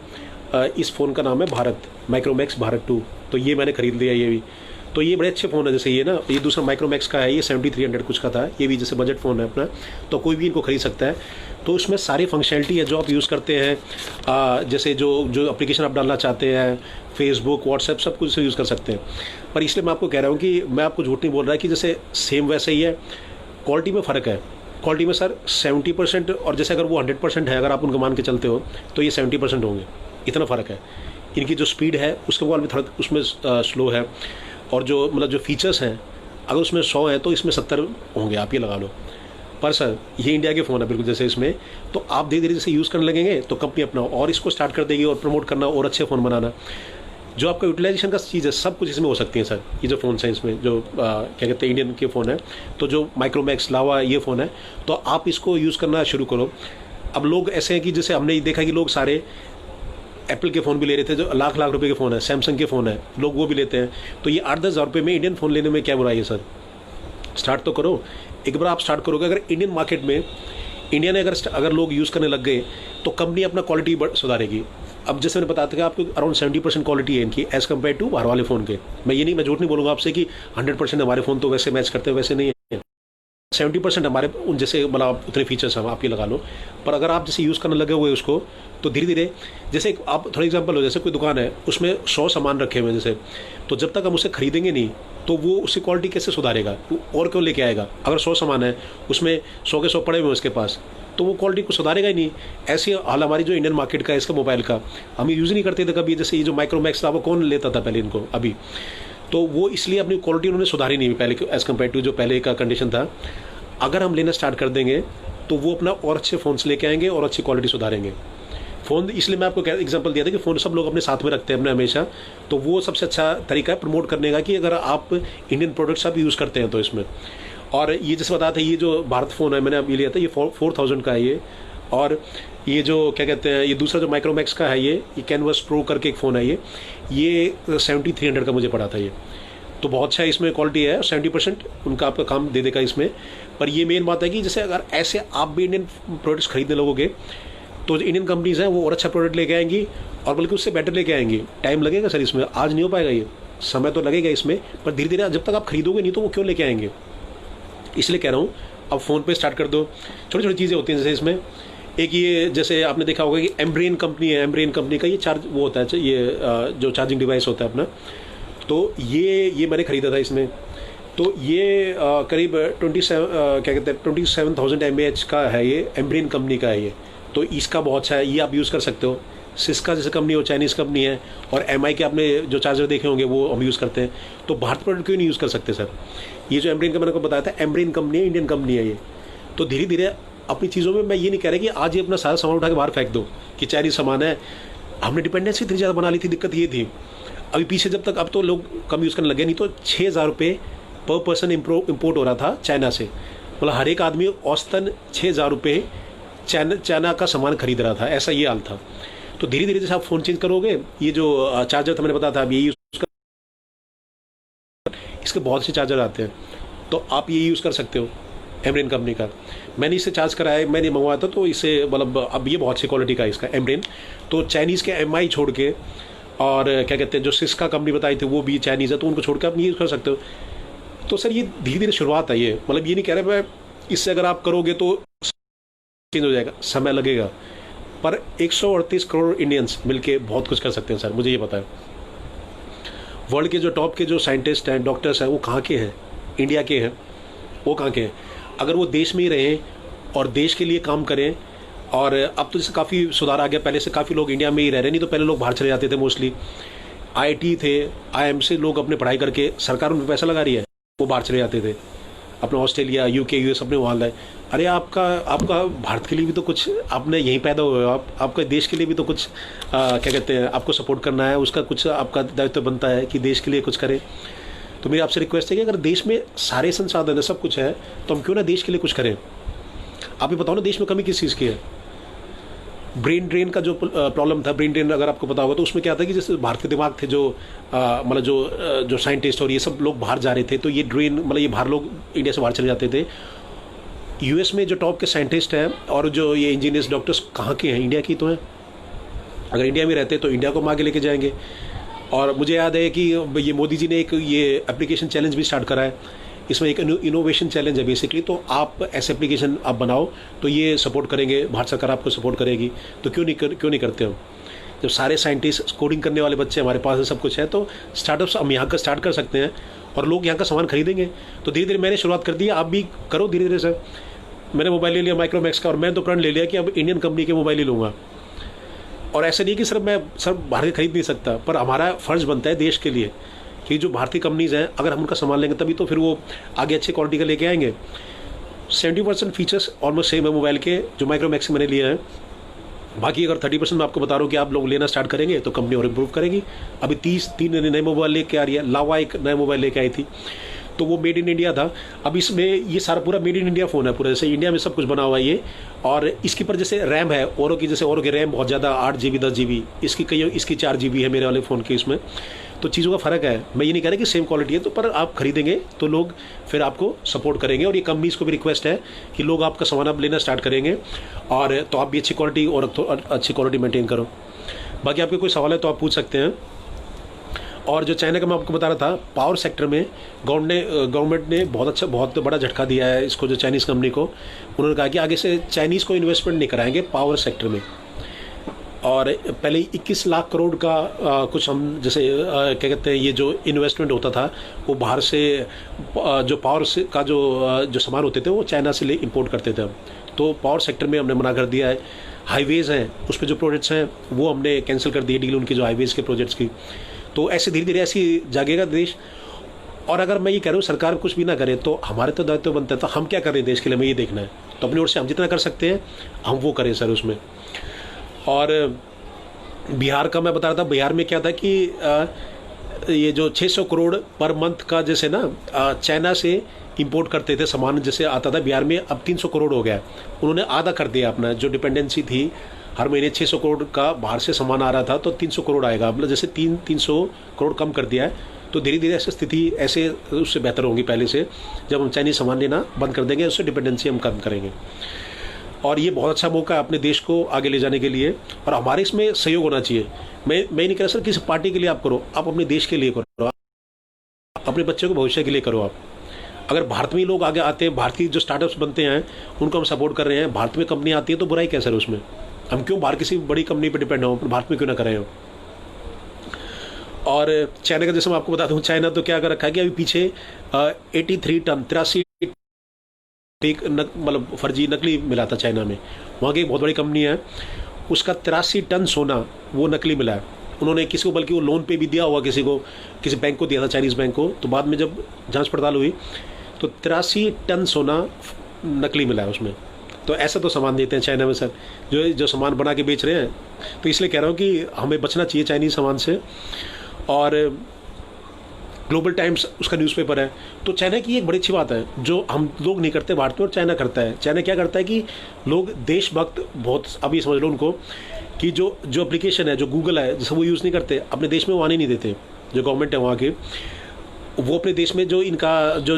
इस फ़ोन का नाम है भारत, माइक्रोमैक्स भारत 2। तो ये मैंने ख़रीद लिया ये भी। तो ये बड़े अच्छे फ़ोन है। जैसे ये ना, ये दूसरा माइक्रोमैक्स का है, ये 7300 कुछ का था, ये भी जैसे बजट फ़ोन है अपना, तो कोई भी इनको खरीद सकता है। तो उसमें सारी फंक्शनैलिटी है जो आप यूज़ करते हैं, जैसे जो जो एप्लीकेशन आप डालना चाहते हैं, फेसबुक, व्हाट्सएप, सब कुछ यूज़ कर सकते हैं। पर इसलिए मैं आपको कह रहा हूँ कि मैं आपको झूठ नहीं बोल रहा कि जैसे सेम वैसे ही है, क्वालिटी में फ़र्क है। क्वालिटी में सर 70%, और जैसे अगर वो 100% है, अगर आप उनको मान के चलते हो, तो ये 70% होंगे, इतना फ़र्क है। इनकी जो स्पीड है उसके मुकाबले थोड़ा उसमें स्लो है, और जो मतलब जो फीचर्स हैं, अगर उसमें 100 है तो इसमें 70 होंगे, आप ये लगा लो। पर सर ये इंडिया के फ़ोन है बिल्कुल जैसे इसमें, तो आप धीरे धीरे जैसे यूज़ करने लगेंगे तो कंपनी अपना और इसको स्टार्ट कर देगी और प्रमोट करना और अच्छे फ़ोन बनाना। जो आपका यूटिलाइजेशन का चीज़ है, सब कुछ इसमें हो सकती है सर। ये जो फ़ोन है इसमें जो क्या कहते हैं इंडियन के फ़ोन है, तो जो माइक्रोमैक्स लावा ये फ़ोन है, तो आप इसको यूज़ करना शुरू करो। अब लोग ऐसे हैं कि जैसे हमने देखा कि लोग सारे एप्पल के फ़ोन भी ले रहे थे, जो लाख लाख रुपए के फ़ोन है, सैमसंग के फ़ोन है, लोग वो भी लेते हैं। तो ये 8-10 हज़ार रुपये में इंडियन फ़ोन लेने में क्या बुराई है सर। स्टार्ट तो करो, एक बार आप स्टार्ट करोगे, अगर इंडियन मार्केट में इंडिया ने अगर लोग यूज़ करने लग गए, तो कंपनी अपना क्वालिटी सुधारेगी। अब जैसे मैंने बताया था कि आपको अराउंड 70% क्वालिटी है इनकी एज़ कम्पेयर टू बाहर वाले फ़ोन के। मैं झूठ नहीं बोलूँगा आपसे कि 100% हमारे फ़ोन तो वैसे मैच करते हैं, वैसे नहीं है। 70% हमारे उन जैसे मतलब उतने फीचर्स हम आप ये लगा लो। पर अगर आप जैसे यूज़ करने लगे हुए उसको, तो धीरे धीरे जैसे आप थोड़ा एग्जांपल हो, जैसे कोई दुकान है उसमें 100 सामान रखे हुए हैं जैसे, तो जब तक हम उसे खरीदेंगे नहीं तो वो उसकी क्वालिटी कैसे सुधारेगा, वो और क्यों लेके आएगा। अगर 100 सामान है उसमें 100 के 100 पड़े हुए हैं उसके पास, तो वो क्वालिटी को सुधारेगा ही नहीं। ऐसी हाल हमारी जो इंडियन मार्केट का है इसका मोबाइल का, हम यूज़ ही नहीं करते थे कभी। जैसे ये जो माइक्रोमैक्स था वो कौन लेता था पहले इनको, अभी तो वो इसलिए अपनी क्वालिटी उन्होंने सुधारी नहीं पहले एज़ कम्पेयर टू जो पहले का कंडीशन था। अगर हम लेना स्टार्ट कर देंगे तो वो अपना और अच्छे फ़ोन्स लेके आएंगे और अच्छी क्वालिटी सुधारेंगे फ़ोन। इसलिए मैं आपको एग्जांपल दिया था कि फ़ोन सब लोग अपने साथ में रखते हैं अपने हमेशा, तो वो सबसे अच्छा तरीका है प्रमोट करने का कि अगर आप इंडियन प्रोडक्ट्स आप यूज़ करते हैं तो इसमें। और ये जैसे बताया था, ये जो भारत फ़ोन है मैंने अभी लिया था, ये 4000 का है ये। और ये जो क्या कहते हैं, ये दूसरा जो माइक्रोमैक्स का है, ये कैनवस प्रो करके एक फ़ोन है, ये 7300 का मुझे पड़ा था ये। तो बहुत अच्छा इसमें क्वालिटी है, 70% उनका आपका काम दे देगा इसमें। पर ये मेन बात है कि जैसे अगर ऐसे आप भी इंडियन प्रोडक्ट्स खरीदने लगोगे, तो जो इंडियन कंपनीज़ हैं वो और अच्छा प्रोडक्ट लेके आएंगी, और बल्कि उससे बेटर लेके आएंगी। टाइम लगेगा सर इसमें, आज नहीं हो पाएगा, ये समय तो लगेगा इसमें, पर धीरे धीरे जब तक आप खरीदोगे नहीं तो वो क्यों लेके आएंगे। इसलिए कह रहा हूँ अब फ़ोन पे स्टार्ट कर दो। छोटी छोटी चीज़ें होती हैं जैसे इसमें, एक ये जैसे आपने देखा होगा कि एम्ब्रेन कंपनी है, एम्ब्रेन कंपनी का ये चार्ज वो होता है, ये जो चार्जिंग डिवाइस होता है अपना, तो ये मैंने ख़रीदा था इसमें। तो ये करीब 27,000 mAh का है, ये एम्ब्रेन कंपनी का है ये। तो इसका बहुत अच्छा है, ये आप यूज़ कर सकते हो। सिस्का जैसे कंपनी हो, चाइनीज़ कंपनी है, और एमआई के आपने जो चार्जर देखे होंगे वो हम यूज़ करते हैं। तो भारत प्रोडक्ट क्यों नहीं यूज़ कर सकते सर। ये जो एम्ब्रेन का मैंने आपको बताया था, एम्ब्रेन कंपनी है, इंडियन कंपनी है ये। तो धीरे धीरे अपनी चीज़ों में, मैं ये नहीं कह रहा कि आज ये अपना सारा सामान उठा के बाहर फेंक दो कि चाइनीज़ सामान है। हमने डिपेंडेंसी इतनी ज़्यादा बना ली थी, दिक्कत ये थी। अभी पीछे जब तक, अब तो लोग कम यूज़ करने लगे, नहीं तो 6000 रुपये पर पर्सन इम्पोर्ट हो रहा था चाइना से। मतलब हर एक आदमी औसतन 6000 रुपये चाइना का सामान खरीद रहा था, ऐसा ये हाल था। तो धीरे धीरे जैसे आप फ़ोन चेंज करोगे, ये जो चार्जर था मैंने बताया था, अब ये इसके बहुत से चार्जर आते हैं, तो आप ये यूज़ कर सकते हो एमरेन कंपनी का। मैंने इससे चार्ज कराया, मैंने मंगवाया था, तो इससे मतलब अब ये बहुत सी क्वालिटी का है इसका एमरेन। तो चाइनीज़ के एमआई छोड़ के और क्या कहते हैं जो सिस्का कंपनी बताई थी वो भी चाइनीज़ है, तो उनको छोड़ के आप नहीं यूज़ कर सकते हो। तो सर ये धीरे धीरे शुरुआत है, ये मतलब ये नहीं कह रहे मैं इससे अगर आप करोगे तो चेंज हो जाएगा, समय लगेगा, पर 138 करोड़ इंडियंस मिलके बहुत कुछ कर सकते हैं सर, मुझे ये पता है। वर्ल्ड के जो टॉप के जो साइंटिस्ट हैं, डॉक्टर्स हैं, वो कहाँ के हैं? इंडिया के हैं। वो कहाँ के हैं? अगर वो देश में ही रहें और देश के लिए काम करें, और अब तो जैसे काफ़ी सुधार आ गया, पहले से काफ़ी लोग इंडिया में ही रह रहे, नहीं तो पहले लोग बाहर चले जाते थे मोस्टली। आईआईटी थे, आईएम से लोग अपने पढ़ाई करके, सरकार उन पर पैसा लगा रही है, वो बाहर चले जाते थे, अपना ऑस्ट्रेलिया, यूके, यूएस अपने वहाँ लाए। अरे आपका भारत के लिए भी तो कुछ, आपने यहीं पैदा हुए हो, आपका देश के लिए भी तो कुछ क्या कहते हैं आपको सपोर्ट करना है, उसका कुछ आपका दायित्व बनता है कि देश के लिए कुछ करें। तो मेरी आपसे रिक्वेस्ट है कि अगर देश में सारे संसाधन है, सब कुछ है, तो हम क्यों ना देश के लिए कुछ करें। आप ही बताओ ना, देश में कमी किस चीज़ की है? ब्रेन ड्रेन का जो प्रॉब्लम था, ब्रेन ड्रेन अगर आपको पता होगा, तो उसमें क्या था कि जैसे भारत के दिमाग थे जो मतलब जो साइंटिस्ट और ये सब लोग बाहर जा रहे थे, तो ये ड्रेन मतलब ये बाहर लोग इंडिया से बाहर चले जाते थे। यूएस में जो टॉप के साइंटिस्ट हैं और जो ये इंजीनियर्स, डॉक्टर्स कहाँ के हैं? इंडिया की तो हैं। अगर इंडिया में रहते तो इंडिया को हम आगे लेके जाएंगे। और मुझे याद है कि ये मोदी जी ने एक ये एप्लीकेशन चैलेंज भी स्टार्ट करा है, इसमें एक इनोवेशन चैलेंज है बेसिकली। तो आप ऐसे एप्लीकेशन आप बनाओ तो ये सपोर्ट करेंगे, भारत सरकार आपको सपोर्ट करेगी। तो क्यों नहीं करते हम? जब सारे साइंटिस्ट, कोडिंग करने वाले बच्चे हमारे पास है, सब कुछ है, तो स्टार्टअप्स हम यहाँ का स्टार्ट कर सकते हैं और लोग यहाँ का सामान खरीदेंगे। तो धीरे धीरे मैंने शुरुआत कर दी, आप भी करो धीरे धीरे सर। मैंने मोबाइल ले लिया माइक्रोमैक्स का, और मैं तो प्रण ले लिया कि अब इंडियन कंपनी के मोबाइल ही लूँगा। और ऐसे नहीं कि सिर्फ मैं बाहर के खरीद नहीं सकता, पर हमारा फ़र्ज़ बनता है देश के लिए कि जो भारतीय कंपनीज़ हैं, अगर हम उनका सामान लेंगे तभी तो फिर वो आगे अच्छी क्वालिटी का लेके आएंगे। 70% फीचर्स ऑलमोस्ट सेम है मोबाइल के, जो माइक्रोमैक्स मैंने लिए हैं। बाकी अगर 30% मैं आपको बता रहा हूँ कि आप लोग लेना स्टार्ट करेंगे तो कंपनी और इम्प्रूव करेगी। अभी 3 नए मोबाइल लेके आ रही है, लावा एक नया मोबाइल लेके आई थी, तो वो मेड इन इंडिया था। अब इसमें ये सारा पूरा मेड इन इंडिया फ़ोन है, पूरा जैसे इंडिया में सब कुछ बना हुआ है ये। और इसके पर जैसे रैम है औरों की, जैसे औरों की रैम बहुत ज़्यादा 8 GB 10 GB, इसकी 4 GB है मेरे वाले फ़ोन के इसमें। तो चीज़ों का फ़र्क है। मैं ये नहीं कह रहा कि सेम क्वालिटी है, तो पर आप खरीदेंगे तो लोग फिर आपको सपोर्ट करेंगे। और ये कंपनीज़ को भी रिक्वेस्ट है कि लोग आपका सामान आप लेना स्टार्ट करेंगे, और तो आप भी अच्छी क्वालिटी और अच्छी क्वालिटी मेंटेन करो। बाकी आपके कोई सवाल है तो आप पूछ सकते हैं। और जो चाइना का मैं आपको बता रहा था, पावर सेक्टर में गवर्नमेंट ने बहुत बड़ा झटका दिया है इसको, जो चाइनीज़ कंपनी को। उन्होंने कहा कि आगे से चाइनीज़ को इन्वेस्टमेंट नहीं कराएंगे पावर सेक्टर में। और पहले 21 लाख करोड़ का कुछ हम जैसे क्या कहते हैं, ये जो इन्वेस्टमेंट होता था वो बाहर से जो पावर से का जो सामान होते थे वो चाइना से इंपोर्ट करते थे हम। तो पावर सेक्टर में हमने मना कर दिया है। हाईवेज़ हैं, उस पर जो प्रोजेक्ट्स हैं वो हमने कैंसिल कर दिए, डील उनकी जो हाईवेज़ के प्रोजेक्ट्स की। तो ऐसे धीरे धीरे ऐसी जागेगा देश। और अगर मैं ये कह रहा हूँ सरकार कुछ भी ना करे तो हमारे तो दायित्व बनता है, तो हम क्या कर रहे हैं देश के लिए, हमें ये देखना है। तो अपनी ओर से हम जितना कर सकते हैं हम वो करें सर उसमें। और बिहार का मैं बता रहा था, बिहार में क्या था कि ये जो 600 करोड़ पर मंथ का जैसे ना चाइना से इंपोर्ट करते थे सामान, जैसे आता था बिहार में, अब 300 करोड़ हो गया। उन्होंने आधा कर दिया अपना, जो डिपेंडेंसी थी हर महीने 600 करोड़ का बाहर से सामान आ रहा था, तो 300 करोड़ आएगा, मतलब जैसे 300 करोड़ कम कर दिया है। तो धीरे धीरे ऐसी स्थिति ऐसे उससे बेहतर होगी पहले से, जब हम चाइनीज सामान लेना बंद कर देंगे, उससे डिपेंडेंसी हम कम करेंगे। और ये बहुत अच्छा मौका है अपने देश को आगे ले जाने के लिए, और हमारे इसमें सहयोग होना चाहिए। मैं नहीं कह रहा सर किसी पार्टी के लिए आप करो, आप अपने देश के लिए करो, अपने बच्चों के भविष्य के लिए करो आप। अगर भारत में ही लोग आगे आते हैं, भारतीय जो स्टार्टअप्स बनते हैं उनको हम सपोर्ट कर रहे हैं, भारत में कंपनी आती है तो बुराई कैसे है उसमें? हम क्यों बाहर किसी बड़ी कंपनी पर डिपेंड हो, भारत में क्यों ना करें हो? और चाइना का जैसे मैं आपको बता दूं, चाइना तो क्या कर रखा है कि अभी पीछे 83 टन 83 मतलब फर्जी नकली मिला था चाइना में। वहाँ की एक बहुत बड़ी कंपनी है, उसका 83 टन सोना वो नकली मिला है। उन्होंने किसी को, बल्कि वो लोन पे भी दिया हुआ, किसी बैंक को दिया था, चाइनीज़ बैंक को। तो बाद में जब जांच पड़ताल हुई तो 83 टन सोना नकली मिला है उसमें। तो ऐसा तो सामान देते हैं चाइना में सर, जो सामान बना के बेच रहे हैं। तो इसलिए कह रहा हूँ कि हमें बचना चाहिए चाइनीज़ सामान से। और ग्लोबल टाइम्स उसका न्यूज़पेपर है। तो चाइना की एक बड़ी अच्छी बात है जो हम लोग नहीं करते भारत में, और चाइना करता है। चाइना क्या करता है कि लोग देशभक्त बहुत, अभी समझ लो उनको कि जो एप्लीकेशन है, जो गूगल है, जैसे वो यूज़ नहीं करते, अपने देश में वो आने नहीं देते, जो गवर्नमेंट है वहाँ की। वो अपने देश में जो इनका जो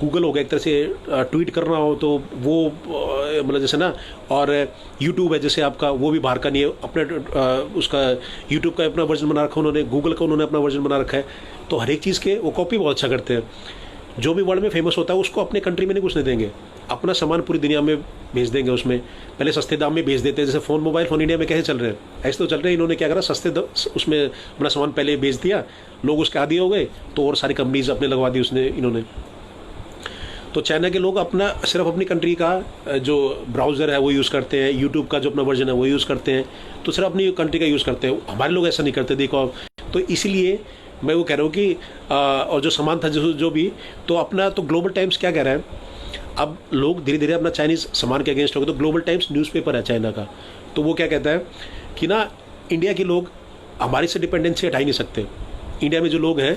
गूगल हो गया एक तरह से ट्वीट करना हो तो वो मतलब जैसे ना, और यूट्यूब है जैसे आपका, वो भी बाहर का नहीं है, अपने उसका यूट्यूब का अपना वर्जन बना रखा उन्होंने, गूगल का उन्होंने अपना वर्जन बना रखा है। तो हर एक चीज़ के वो कॉपी बहुत अच्छा करते हैं। जो भी वर्ल्ड में फेमस होता है उसको अपने कंट्री में नहीं घुसने देंगे, अपना सामान पूरी दुनिया में भेज देंगे। उसमें पहले सस्ते दाम में भेज देते हैं, जैसे फ़ोन, मोबाइल फ़ोन इंडिया में कैसे चल रहे हैं, ऐसे तो चल रहे हैं। इन्होंने क्या करा, सस्ते उसमें अपना सामान पहले बेच दिया, लोग उसके आदी हो गए, तो और सारी कंपनीज अपने लगवा दी उसने इन्होंने। तो चाइना के लोग अपना सिर्फ अपनी कंट्री का जो ब्राउज़र है वो यूज़ करते हैं, यूट्यूब का जो अपना वर्जन है वो यूज़ करते हैं, तो सिर्फ अपनी कंट्री का यूज़ करते हैं। हमारे लोग ऐसा नहीं करते, देखो आप। तो इसीलिए मैं वो कह रहा हूँ कि और जो सामान था जो भी, तो अपना तो ग्लोबल टाइम्स क्या कह रहा है, अब लोग धीरे धीरे अपना चाइनीज़ सामान के अगेंस्ट हो गए। तो ग्लोबल टाइम्स न्यूज़पेपर है चाइना का, तो वो क्या कहता है कि ना, इंडिया के लोग हमारी से डिपेंडेंसी हटा ही नहीं सकते। इंडिया में जो लोग हैं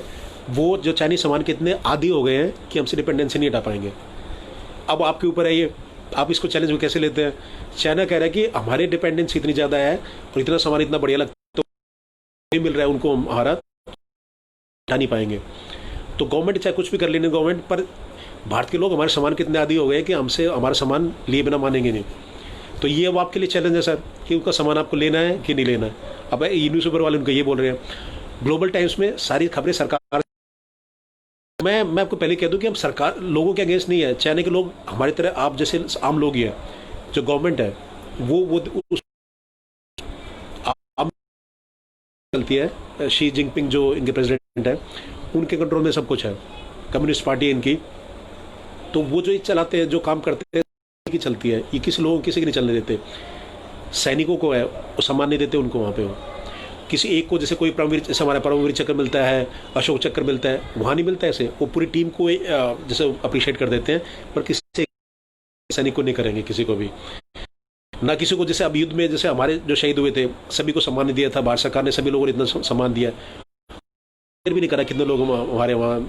वो जो चाइनीज़ सामान के इतने आदी हो गए हैं कि हमसे डिपेंडेंसी नहीं हटा पाएंगे। अब आपके ऊपर है ये, आप इसको चैलेंज में कैसे लेते हैं। चाइना कह रहा है कि हमारे डिपेंडेंसी इतनी ज़्यादा है और इतना सामान इतना बढ़िया लगता है, तो मिल रहा है उनको, हमारा हटा नहीं पाएंगे। तो गवर्नमेंट चाहे कुछ भी कर लेने, गवर्नमेंट पर भारत के लोग हमारे सामान के इतने आदी हो गए कि हमसे हमारा सामान लिए बिना मानेंगे नहीं। तो ये अब आपके लिए चैलेंज है सर कि उनका सामान आपको लेना है कि नहीं लेना है। अब ये न्यूज़पेपर वाले उनका ये बोल रहे हैं। ग्लोबल टाइम्स में सारी खबरें सरकार, मैं आपको पहले कह दूं कि हम सरकार लोगों के अगेंस्ट नहीं है। चाइना के लोग हमारी तरह आप जैसे आम लोग ही हैं। जो गवर्नमेंट है वो उस आम चलती है। शी जिनपिंग जो इनके प्रेसिडेंट है, उनके कंट्रोल में सब कुछ है, कम्युनिस्ट पार्टी है इनकी। तो वो जो चलाते हैं, जो काम करते हैं, की चलती है। ये किसी लोगों किसी की नहीं चलने देते। सैनिकों को है वो सम्मान नहीं देते उनको, वहाँ पे वो किसी एक को, जैसे कोई परमवीर, जैसे हमारा परमवीर चक्र मिलता है, अशोक चक्र मिलता है, वहाँ नहीं मिलता ऐसे। वो पूरी टीम को जैसे अप्रिशिएट कर देते हैं, पर किसी सैनिक को नहीं करेंगे, किसी को भी ना। किसी को जैसे अब युद्ध में जैसे हमारे जो शहीद हुए थे सभी को सम्मान दिया था, भारत सरकार ने सभी लोगों ने इतना सम्मान दिया, फिर भी नहीं करा कितने लोग हमारे वहाँ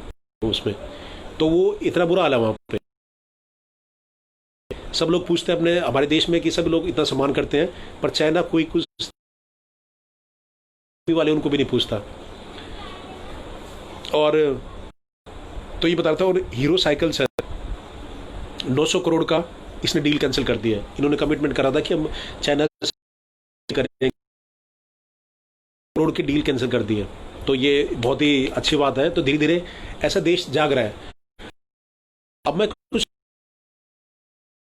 उसमें। तो वो इतना बुरा हाल है वहाँ पे। सब लोग पूछते हैं अपने हमारे देश में कि सब लोग इतना सम्मान करते हैं, पर चाइना कोई कुछ वाले उनको भी नहीं पूछता। और तो ये बता रहा था। और हीरो साइकिल्स है 900 करोड़ का इसने डील कैंसिल कर दिया है। इन्होंने कमिटमेंट करा था कि हम चाइना करेंगे, करोड़ की डील कैंसिल कर दी है। तो ये बहुत ही अच्छी बात है। तो धीरे धीरे ऐसा देश जाग रहा है। अब मैं कुछ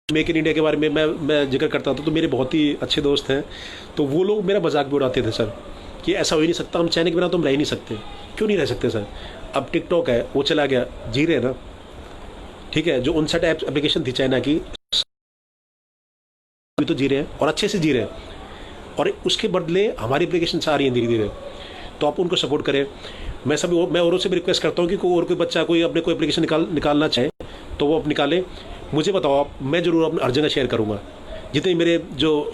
मेक इन इंडिया के बारे में मैं जिक्र करता था, तो मेरे बहुत ही अच्छे दोस्त हैं, तो वो लोग मेरा मजाक भी उड़ाते थे सर कि ऐसा हो ही नहीं सकता, हम चाइना के बिना तो हम रह ही नहीं सकते। क्यों नहीं रह सकते सर? अब टिकटॉक है, वो चला गया, जी रहे ना, ठीक है। जो 59 एप्लीकेशन थी चाइना की, अभी तो जी रहे हैं और अच्छे से जी रहे हैं, और उसके बदले हमारी एप्लीकेशन आ रही है धीरे धीरे। तो आप उनको सपोर्ट करें। मैं औरों से भी रिक्वेस्ट करता हूँ कि कोई और कोई बच्चा कोई अपने कोई एप्लीकेशन निकालना चाहे तो वो अब निकाले, मुझे बताओ आप, मैं जरूर अपने हर जगह शेयर करूँगा। जितने मेरे जो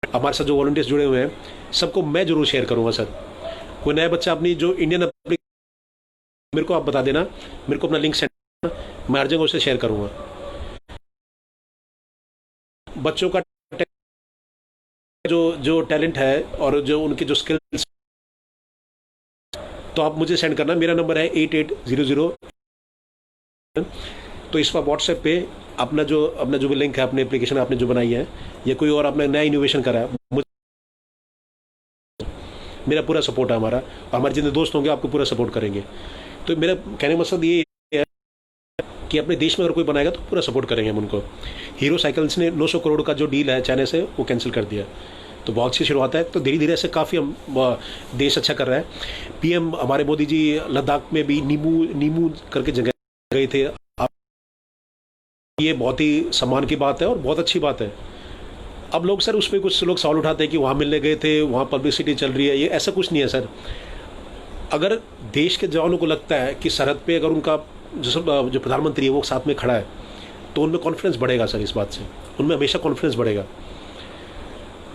हमारे साथ जो वॉलंटियर्स जुड़े हुए हैं सबको मैं जरूर शेयर करूँगा सर। कोई नया बच्चा अपनी जो इंडियन मेरे को आप बता देना, मेरे को अपना लिंक सेंड करना, मैं हर जगह उसे शेयर करूँगा। बच्चों का जो टैलेंट है और जो उनके जो स्किल्स, तो आप मुझे सेंड करना। मेरा नंबर है 8800। तो इस पर व्हाट्सएप पे अपना जो भी लिंक है, अपने एप्लीकेशन आपने जो बनाई है या कोई और आपने नया इनोवेशन करा है, मेरा पूरा सपोर्ट है हमारा, और हमारे जितने दोस्त होंगे आपको पूरा सपोर्ट करेंगे। तो मेरा कहने का मकसद ये है कि अपने देश में अगर कोई बनाएगा तो पूरा सपोर्ट करेंगे हम उनको। हीरो साइकिल्स ने 900 करोड़ का जो डील है चाइना से वो कैंसिल कर दिया, तो बहुत अच्छी शुरुआत है। तो धीरे धीरे ऐसे काफ़ी हम देश अच्छा कर रहा है। पीएम हमारे मोदी जी लद्दाख में भी नीमू करके जगह गए थे। ये बहुत ही सम्मान की बात है और बहुत अच्छी बात है। अब लोग सर उस पर कुछ लोग सवाल उठाते हैं कि वहाँ मिलने गए थे, वहाँ पब्लिसिटी चल रही है, ये ऐसा कुछ नहीं है सर। अगर देश के जवानों को लगता है कि सरहद पे अगर उनका जो प्रधानमंत्री है वो साथ में खड़ा है तो उनमें कॉन्फिडेंस बढ़ेगा सर। इस बात से उनमें हमेशा कॉन्फिडेंस बढ़ेगा।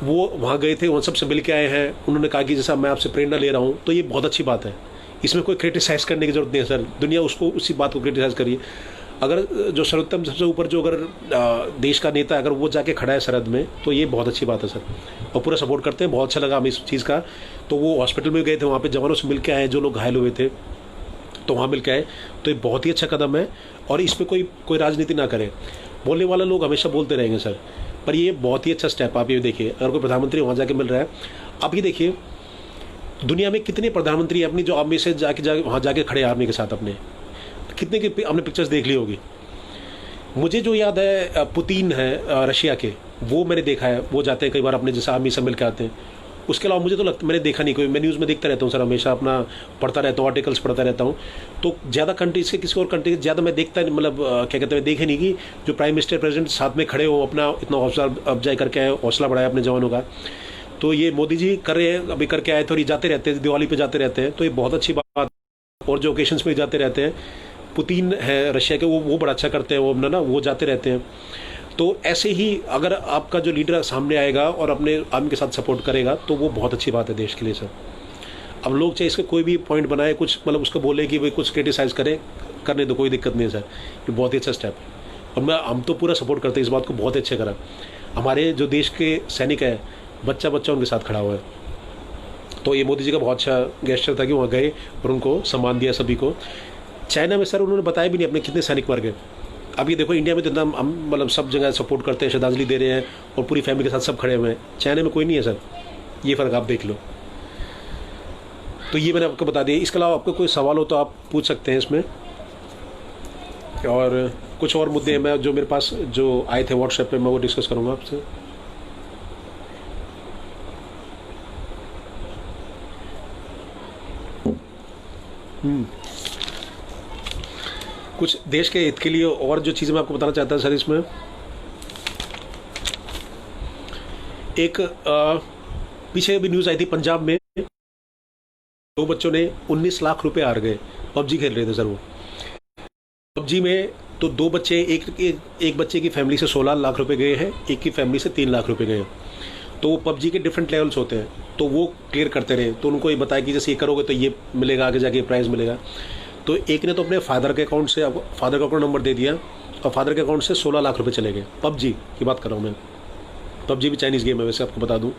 वो वहाँ गए थे, उन सबसे मिल के आए हैं, उन्होंने कहा कि जैसा मैं आपसे प्रेरणा ले रहा हूँ, तो ये बहुत अच्छी बात है। इसमें कोई क्रिटिसाइज करने की जरूरत नहीं है सर। दुनिया उसको उसी बात को क्रिटिसाइज करिए। अगर जो सर्वोत्तम सबसे ऊपर जो अगर देश का नेता अगर वो जाके खड़ा है सरहद में, तो ये बहुत अच्छी बात है सर, और पूरा सपोर्ट करते हैं। बहुत अच्छा लगा हमें इस चीज़ का। तो वो हॉस्पिटल में गए थे, वहाँ पे जवानों से मिल के आए जो लोग घायल हुए थे, तो वहाँ मिल के आए। तो ये बहुत ही अच्छा कदम है और इस पर कोई राजनीति ना करे। बोलने वाले लोग हमेशा बोलते रहेंगे सर, पर ये बहुत ही अच्छा स्टेप। आप ये देखिए, अगर कोई प्रधानमंत्री वहाँ जाके मिल रहा है, आप ये देखिए दुनिया में कितने प्रधानमंत्री अपनी जो आर्मी से जाके वहाँ जाके खड़े आर्मी के साथ अपने, कितने की आपने पिक्चर्स देख ली होगी। मुझे जो याद है पुतिन है रशिया के, वो मैंने देखा है, वो जाते हैं कई बार अपने जैसे आर्मी से मिल के आते हैं। उसके अलावा मुझे तो लगता, मैंने देखा नहीं कोई। मैं न्यूज़ में देखता रहता हूँ सर, हमेशा अपना पढ़ता रहता हूँ, आर्टिकल्स पढ़ता रहता हूँ। तो ज़्यादा कंट्रीज से, किसी और कंट्री से ज़्यादा मैं देखता नहीं, मतलब क्या कहते हैं, देखे नहीं कि जो प्राइम मिनिस्टर प्रेसिडेंट साथ में खड़े हो, अपना इतना हौसला अफजाई करके आए, हौसला बढ़ाया अपने जवानों का। तो ये मोदी जी कर रहे हैं, अभी करके आए थे और ये जाते रहते हैं, दिवाली पे जाते रहते हैं, तो ये बहुत अच्छी बात। और जो ओकेशंस में जाते रहते हैं, पुतिन है रशिया के, वो बड़ा अच्छा करते हैं, वो अपना ना वो जाते रहते हैं। तो ऐसे ही अगर आपका जो लीडर सामने आएगा और अपने आर्मी के साथ सपोर्ट करेगा तो वो बहुत अच्छी बात है देश के लिए सर। अब लोग चाहे इसका कोई भी पॉइंट बनाए, कुछ मतलब उसको बोले कि भाई कुछ क्रिटिसाइज करें, करने दो, कोई दिक्कत नहीं है सर। ये बहुत ही अच्छा स्टेप है और हम तो पूरा सपोर्ट करते हैं इस बात को, बहुत अच्छे करा। हमारे जो देश के सैनिक है, बच्चा उनके साथ खड़ा हुआ है। तो ये मोदी जी का बहुत अच्छा गेस्चर था कि वहाँ गए और उनको सम्मान दिया सभी को। चाइना में सर उन्होंने बताया भी नहीं अपने कितने सैनिक मर गए। अब ये देखो इंडिया में तो इतना हम मतलब सब जगह सपोर्ट करते हैं, श्रद्धांजलि दे रहे हैं और पूरी फैमिली के साथ सब खड़े हुए हैं। चाइना में कोई नहीं है सर, ये फ़र्क आप देख लो। तो ये मैंने आपको बता दिया। इसके अलावा आपको कोई सवाल हो तो आप पूछ सकते हैं इसमें, और कुछ और मुद्दे मैं जो मेरे पास जो आए थे व्हाट्सएप पे, मैं वो डिस्कस करूँगा आपसे। कुछ देश के हित के लिए और जो चीज़ें मैं आपको बताना चाहता हूँ सर, इसमें एक पीछे अभी न्यूज़ आई थी, पंजाब में 2 बच्चों ने 19 लाख रुपए हार गए। पबजी खेल रहे थे सर वो। पबजी में तो 2 बच्चे, एक बच्चे की फैमिली से 16 लाख रुपए गए हैं, एक की फैमिली से 3 लाख रुपए गए हैं। तो वो पबजी के डिफरेंट लेवल्स होते हैं, तो वो क्लियर करते रहे। तो उनको ये बताया कि जैसे ये करोगे तो ये मिलेगा, आगे जाके प्राइज़ मिलेगा। तो एक ने तो अपने फादर के अकाउंट से, फादर का अकाउंट नंबर दे दिया और फादर के अकाउंट से 16 लाख रुपए चले गए। पबजी की बात कर रहा हूँ मैं। पबजी भी चाइनीज़ गेम है वैसे, आपको बता दूं।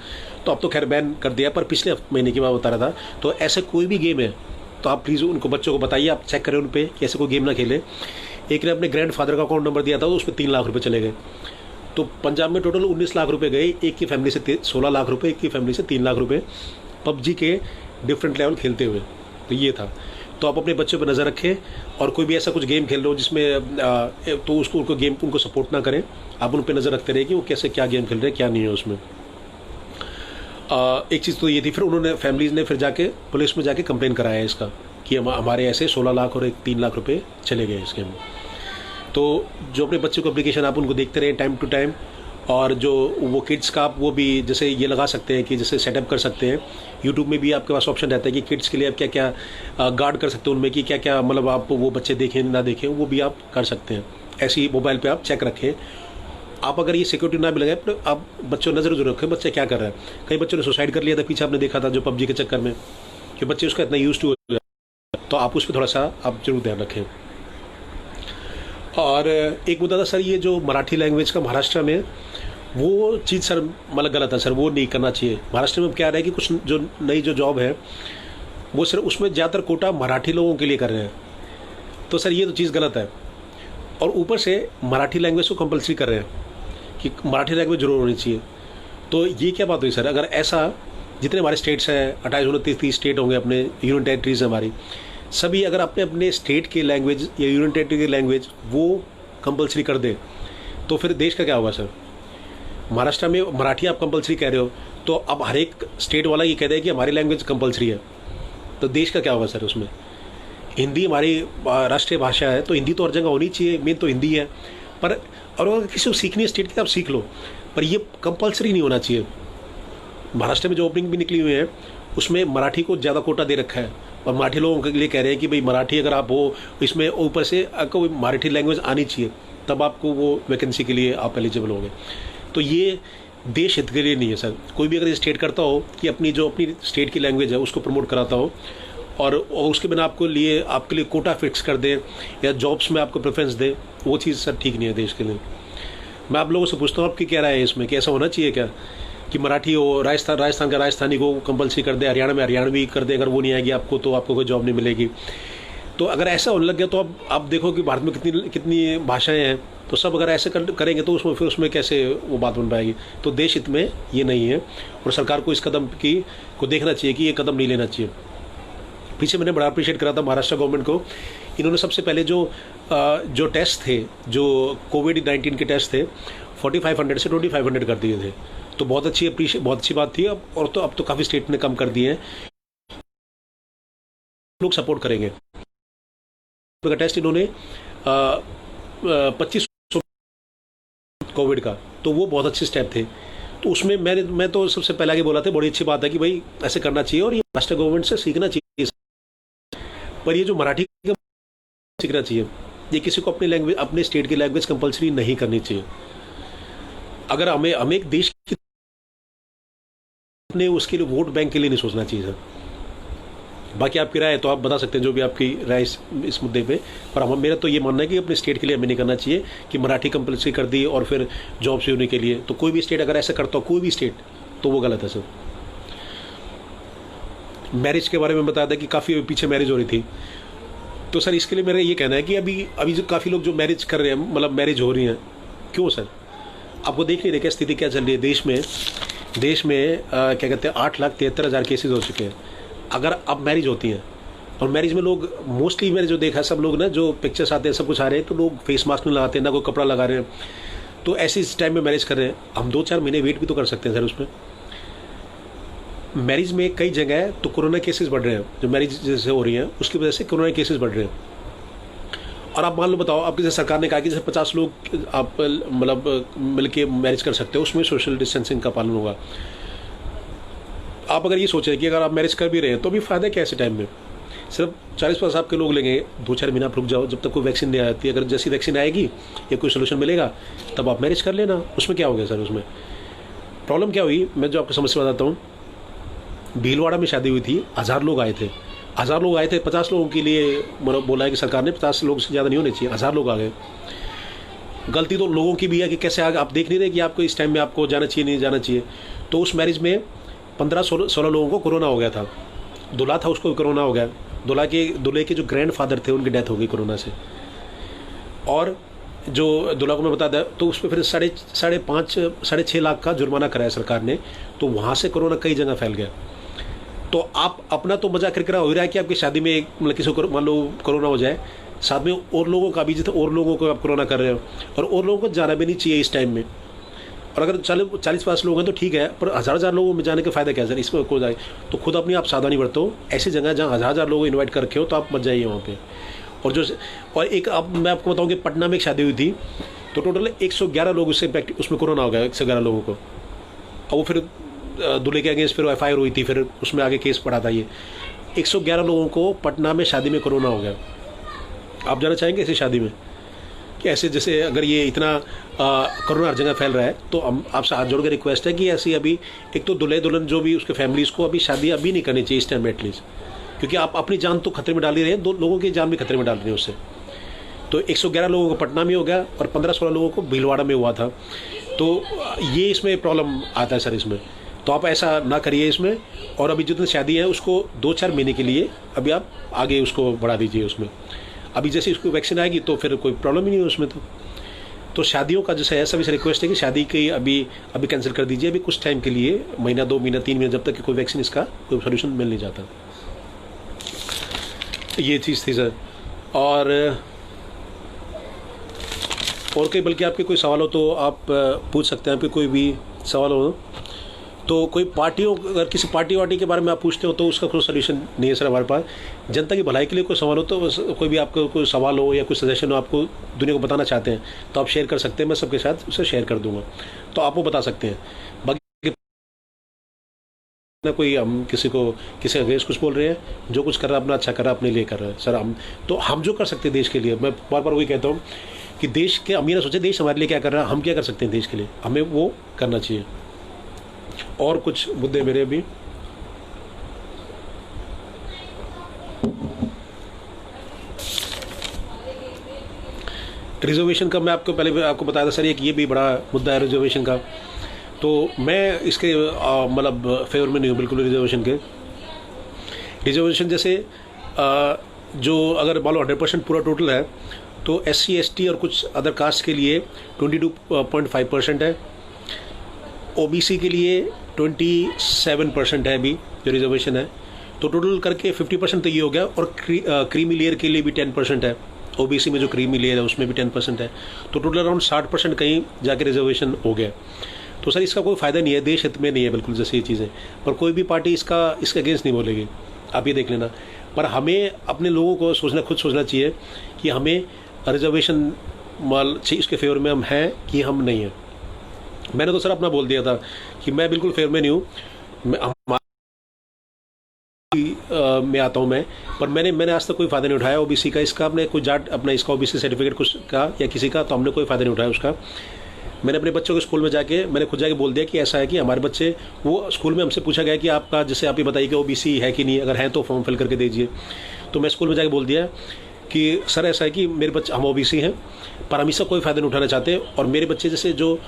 तो अब तो खैर बैन कर दिया, पर पिछले महीने की बात बता रहा था। तो ऐसे कोई भी गेम है तो आप प्लीज़ उनको, बच्चों को बताइए, आप चेक करें उन पर कि ऐसे कोई गेम ना खेले। एक ने अपने ग्रैंड फादर का अकाउंट नंबर दिया था, तो उसमें 3 लाख रुपये चले गए। तो पंजाब में टोटल 19 लाख रुपये गए, एक की फैमिली से 16 लाख रुपये, एक की फैमिली से 3 लाख रुपये पबजी के डिफरेंट लेवल खेलते हुए। तो ये था। तो आप अपने बच्चों पर नज़र रखें और कोई भी ऐसा कुछ गेम खेल रहे हो जिसमें तो उसको उनको सपोर्ट ना करें। आप उन पर नज़र रखते रहे कि वो कैसे क्या गेम खेल रहे हैं, क्या नहीं है उसमें। एक चीज़ तो ये थी। फिर उन्होंने, फैमिलीज़ ने फिर जाके पुलिस में जाके कंप्लेन कराया इसका कि हमारे ऐसे 16 लाख और 3 लाख रुपये चले गए इस गेम में। तो जो अपने बच्चों को एप्लीकेशन, आप उनको देखते रहे टाइम टू टाइम। और जो वो किड्स का आप वो भी जैसे ये लगा सकते हैं कि जैसे सेटअप कर सकते हैं। यूट्यूब में भी आपके पास ऑप्शन रहता है कि किड्स के लिए आप क्या क्या गार्ड कर सकते हैं उनमें, कि क्या क्या मतलब आप वो बच्चे देखें ना देखें, वो भी आप कर सकते हैं। ऐसे ही मोबाइल पे आप चेक रखें। आप अगर ये सिक्योरिटी ना भी लगाए, तो आप बच्चों नज़र जरूर रखें बच्चे क्या कर रहे हैं। कई बच्चों ने सुसाइड कर लिया था पीछे, आपने देखा था, जो पबजी के चक्कर में, कि बच्चे उसका इतना यूज टू हो गया। तो आप उस पर थोड़ा सा आप जरूर ध्यान रखें। और एक मुद्दा था सर, ये जो मराठी लैंग्वेज का महाराष्ट्र में, वो चीज़ सर मतलब गलत है सर, वो नहीं करना चाहिए। महाराष्ट्र में क्या रहा है कि कुछ जो नई जो जॉब है वो सर उसमें ज़्यादातर कोटा मराठी लोगों के लिए कर रहे हैं। तो सर ये तो चीज़ गलत है। और ऊपर से मराठी लैंग्वेज को कंपलसरी कर रहे हैं कि मराठी लैंग्वेज जरूर होनी चाहिए। तो ये क्या बात हुई सर? अगर ऐसा, जितने हमारे स्टेट्स हैं, 28-29-30 स्टेट होंगे, अपने यूनियन टेरिटरीज हमारी, सभी अगर अपने अपने स्टेट की लैंग्वेज या यूनियन टेरिटरी की लैंग्वेज वो कंपलसरी कर दे, तो फिर देश का क्या होगा सर? महाराष्ट्र में मराठी आप कंपलसरी कह रहे हो, तो अब हर एक स्टेट वाला ये कह दे कि हमारी लैंग्वेज कंपलसरी है, तो देश का क्या होगा सर? उसमें हिंदी हमारी राष्ट्रीय भाषा है, तो हिंदी तो हर जगह होनी चाहिए, मेन तो हिंदी है। पर और अगर किसी को सीखनी है स्टेट की, आप सीख लो, पर ये कंपलसरी नहीं होना चाहिए। महाराष्ट्र में जो ओपनिंग भी निकली हुई है उसमें मराठी को ज़्यादा कोटा दे रखा है, और मराठी लोगों के लिए कह रहे हैं कि भाई मराठी अगर आप हो, इसमें ऊपर से आपको मराठी लैंग्वेज आनी चाहिए, तब आपको वो वैकेंसी के लिए आप एलिजिबल होंगे। तो ये देश हित के लिए नहीं है सर। कोई भी अगर स्टेट करता हो कि अपनी स्टेट की लैंग्वेज है उसको प्रमोट कराता हो, और उसके बिना आपके लिए कोटा फिक्स कर दे या जॉब्स में आपको प्रेफरेंस दे, वो चीज़ सर ठीक नहीं है देश के लिए। मैं आप लोगों से पूछता हूँ, आपकी क्या राय है इसमें, कि ऐसा होना चाहिए क्या कि मराठी हो, राजस्थान का राजस्थानी को कंपलसरी कर दे, हरियाणा में हरियाणवी कर दे, अगर वो नहीं आएगी आपको तो आपको कोई जॉब नहीं मिलेगी। तो अगर ऐसा होने लग गया तो अब आप देखो कि भारत में कितनी कितनी भाषाएं हैं, तो सब अगर ऐसे करेंगे तो उसमें फिर उसमें कैसे वो बात बन पाएगी। तो देश हित में ये नहीं है और सरकार को इस कदम की को देखना चाहिए कि ये कदम नहीं लेना चाहिए। पीछे मैंने बड़ा अप्रिशिएट करा था महाराष्ट्र गवर्नमेंट को, इन्होंने सबसे पहले जो टेस्ट थे, जो कोविड-19 के टेस्ट थे 4500 से 2500 कर दिए थे, तो बहुत अच्छी बात थी। अब तो काफ़ी स्टेट ने कम कर दिए हैं, लोग सपोर्ट करेंगे। का टेस्ट इन्होंने 25 कोविड का, तो वो बहुत अच्छे स्टेप थे। तो उसमें मैं तो सबसे पहले आगे बोला था, बड़ी अच्छी बात है कि भाई ऐसे करना चाहिए और ये महाराष्ट्र गवर्नमेंट से सीखना चाहिए। पर ये जो मराठी सीखना चाहिए, ये किसी को अपने स्टेट की लैंग्वेज कंपलसरी नहीं करनी चाहिए। अगर हमें एक देश ने उसके लिए वोट बैंक के लिए नहीं सोचना चाहिए सर। बाकी आपकी राय है तो आप बता सकते हैं, जो भी आपकी राय इस मुद्दे पे। पर मेरा तो ये मानना है कि अपने स्टेट के लिए हमें नहीं करना चाहिए कि मराठी कंपलसरी कर दी और फिर जॉब से होने के लिए। तो कोई भी स्टेट अगर ऐसा करता हो, कोई भी स्टेट, तो वो गलत है सर। मैरिज के बारे में बताया था कि काफ़ी पीछे मैरिज हो रही थी, तो सर इसके लिए मेरा ये कहना है कि अभी जो काफ़ी लोग जो मैरिज कर रहे हैं, मतलब मैरिज हो रही हैं, क्यों सर? आपको देख नहीं रहे क्या स्थिति क्या चल रही है देश में क्या कहते हैं 8,73,000 केसेज हो चुके हैं। अगर अब मैरिज होती हैं और मैरिज में लोग मोस्टली, मैंने जो देखा है सब लोग ना, जो पिक्चर्स आते हैं सब कुछ आ रहे हैं, तो लोग फेस मास्क नहीं लगाते, ना कोई कपड़ा लगा रहे हैं। तो ऐसे इस टाइम में मैरिज कर रहे हैं, हम 2-4 महीने वेट भी तो कर सकते हैं सर। उसमें मैरिज में कई जगह तो कोरोना केसेस बढ़ रहे हैं, जो मैरिज जैसे हो रही हैं उसकी वजह से कोरोना केसेस बढ़ रहे हैं। और आप मान लो, बताओ, आप जैसे सरकार ने कहा कि जैसे 50 लोग आप मतलब मिल के मैरिज कर सकते हो, उसमें सोशल डिस्टेंसिंग का पालन होगा। आप अगर ये सोचें कि अगर आप मैरिज कर भी रहे हैं तो भी फ़ायदा क्या ऐसे टाइम में? सिर्फ 40-50 आपके लोग लेंगे, 2-4 महीना आप रुक जाओ जब तक कोई वैक्सीन नहीं आती। अगर जैसी वैक्सीन आएगी या कोई सोल्यूशन मिलेगा तब आप मैरिज कर लेना। उसमें क्या हो गया सर? उसमें प्रॉब्लम क्या हुई, मैं जो आपको समस्या बताता हूँ। भीलवाड़ा में शादी हुई थी, 1000 लोग आए थे। 1000 लोग आए थे, 50 लोगों के लिए मतलब बोला है कि सरकार ने 50 लोग से ज़्यादा नहीं होने चाहिए, 1000 लोग आ गए। गलती तो लोगों की भी है कि कैसे आप देख नहीं रहे कि आपको इस टाइम में आपको जाना चाहिए नहीं जाना चाहिए। तो उस मैरिज में 15-16 लोगों को कोरोना हो गया था। दूल्हा था, उसको कोरोना हो गया। दूल्हे के जो ग्रैंडफादर थे उनकी डेथ हो गई कोरोना से। और जो दूल्हा को मैं बता दें तो उस पर फिर 5.5-6.5 लाख का जुर्माना कराया सरकार ने। तो वहाँ से कोरोना कई जगह फैल गया। तो आप अपना तो मजाक करके हो रहा है कि आपकी शादी में मतलब किसी को मान लो कोरोना हो जाए, साथ में और लोगों का भी, जैसे और लोगों को आप कोरोना कर रहे हो, और लोगों को जाना भी नहीं चाहिए इस टाइम में। और अगर 40-50 लोग हैं तो ठीक है, पर 1000 लोगों में जाने का फ़ायदा क्या है सर? इसमें को जाए तो खुद अपनी आप सावधानी बरतो। ऐसी जगह जहाँ 1000 लोग इन्वाइट कर रखे हो तो आप मत जाइए वहाँ पे। और एक मैं आपको बताऊँ कि पटना में एक शादी हुई थी, तो टोटल 111 लोग उसमें कोरोना हो गया, 111 लोगों को। और वो फिर दूल्हे के अगेंस्ट फिर FIR हुई थी, फिर उसमें आगे केस पड़ा था। ये 111 लोगों को पटना में शादी में कोरोना हो गया। आप जाना चाहेंगे ऐसी शादी में? कि ऐसे जैसे अगर ये इतना कोरोना हर जगह फैल रहा है, तो हम आपसे हाथ जोड़ के रिक्वेस्ट है कि ऐसी अभी एक तो दूल्हे दुल्हन जो भी उसके फैमिलीज़ को अभी शादी अभी नहीं करनी चाहिए इस टाइम एटलीस्ट, क्योंकि आप अपनी जान तो खतरे में डाल ही रहे हैं, 2 लोगों की जान भी खतरे में डाल रहे हैं उससे। तो 111 लोगों को पटना में हो गया और 15-16 लोगों को भीलवाड़ा में हुआ था। तो ये इसमें प्रॉब्लम आता है सर इसमें। तो आप ऐसा ना करिए इसमें। और अभी जितनी शादी है उसको 2-4 महीने के लिए अभी आप आगे उसको बढ़ा दीजिए उसमें। अभी जैसे इसको वैक्सीन आएगी तो फिर कोई प्रॉब्लम ही नहीं है उसमें। तो शादियों का जैसे है, सभी से रिक्वेस्ट है कि शादी की अभी कैंसिल कर दीजिए अभी कुछ टाइम के लिए, महीना, 2 महीना, 3 महीना, जब तक कि कोई वैक्सीन इसका कोई सोल्यूशन मिल नहीं जाता। ये चीज़ थी सर। और कई बल्कि आपके कोई सवाल हो तो आप पूछ सकते हैं। आपके कोई भी सवाल हो तो कोई अगर किसी पार्टी वार्टी के बारे में आप पूछते हो तो उसका कोई सलूशन नहीं है सर हमारे पास। जनता की भलाई के लिए कोई सवाल हो तो कोई भी आपको कोई सवाल हो या कोई सजेशन हो, आपको दुनिया को बताना चाहते हैं तो आप शेयर कर सकते हैं। मैं सबके साथ उसे शेयर कर दूंगा, तो आप वो बता सकते हैं। बाकी ना कोई हम किसी अगेंस्ट कुछ बोल रहे हैं, जो कुछ कर रहा है अपना अच्छा कर रहा है, अपने लिए कर रहा है सर। हम जो कर सकते हैं देश के लिए, मैं बार बार वही कहता हूँ कि देश के हम ये ना सोचे देश हमारे लिए क्या कर रहा है, हम क्या कर सकते हैं देश के लिए, हमें वो करना चाहिए। और कुछ मुद्दे मेरे भी रिजर्वेशन का मैं आपको बताया था सर, एक ये भी बड़ा मुद्दा है रिजर्वेशन का। तो मैं इसके मतलब फेवर में नहीं हूँ बिल्कुल रिजर्वेशन के। रिजर्वेशन जैसे जो अगर मान लो 100% पूरा टोटल है तो SC ST और कुछ अदर कास्ट के लिए 22.5% है, OBC के लिए 27% है अभी जो रिजर्वेशन है, तो टोटल करके 50% तो ये हो गया। और क्रीमी लेयर के लिए भी 10% है, OBC में जो क्रीमी लेयर है उसमें भी 10% है, तो टोटल अराउंड 60% कहीं जाके रिजर्वेशन हो गया। तो सर इसका कोई फ़ायदा नहीं है, देश हित में नहीं है बिल्कुल जैसे ये चीज़ें, पर कोई भी पार्टी इसके अगेंस्ट नहीं बोलेगी, आप ये देख लेना। पर हमें अपने लोगों को खुद सोचना चाहिए कि हमें रिजर्वेशन चाहिए, इसके फेवर में हम हैं कि हम नहीं हैं। मैंने तो सर अपना बोल दिया था कि मैं बिल्कुल फेवर में नहीं हूँ, में आता हूँ मैं, पर मैंने आज तक कोई फ़ायदा नहीं उठाया OBC का, इसका अपने कोई जाट अपना इसका OBC सर्टिफिकेट कुछ का या किसी का, तो हमने कोई फ़ायदा नहीं उठाया उसका। मैंने अपने बच्चों के स्कूल में जाके मैंने खुद जाके बोल दिया कि ऐसा है कि हमारे बच्चे, वो स्कूल में हमसे पूछा गया कि आपका, जैसे आप ये बताइए कि OBC है कि नहीं, अगर है तो फॉर्म फिल करके दीजिए। तो मैं स्कूल में जाके बोल दिया कि सर ऐसा है कि मेरे बच्चे, हम OBC हैं पर हम इसका कोई फ़ायदा नहीं उठाना चाहते, और मेरे बच्चे जैसे जो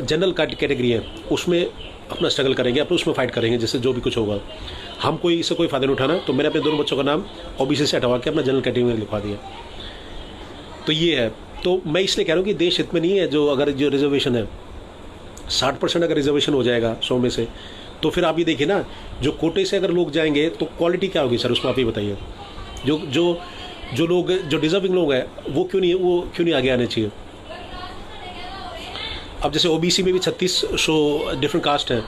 जनरल कैटेगरी है उसमें अपना स्ट्रगल करेंगे, अपने उसमें फाइट करेंगे, जैसे जो भी कुछ होगा, हम कोई इससे कोई फ़ायदा नहीं उठाना। तो मैंने अपने दोनों बच्चों का नाम OBC से हटवा के अपना जनरल कैटेगरी में लिखवा दिया। तो ये है, तो मैं इसलिए कह रहा हूँ कि देश हित में नहीं है। जो रिजर्वेशन है 60% अगर रिजर्वेशन हो जाएगा 100 में से, तो फिर आप ये देखिए ना, जो कोटे से अगर लोग जाएंगे तो क्वालिटी क्या होगी सर उसमें, आप ये बताइए। जो लोग, जो डिजर्विंग लोग हैं वो क्यों नहीं आगे आने चाहिए। अब जैसे OBC में भी 3600 डिफरेंट कास्ट हैं,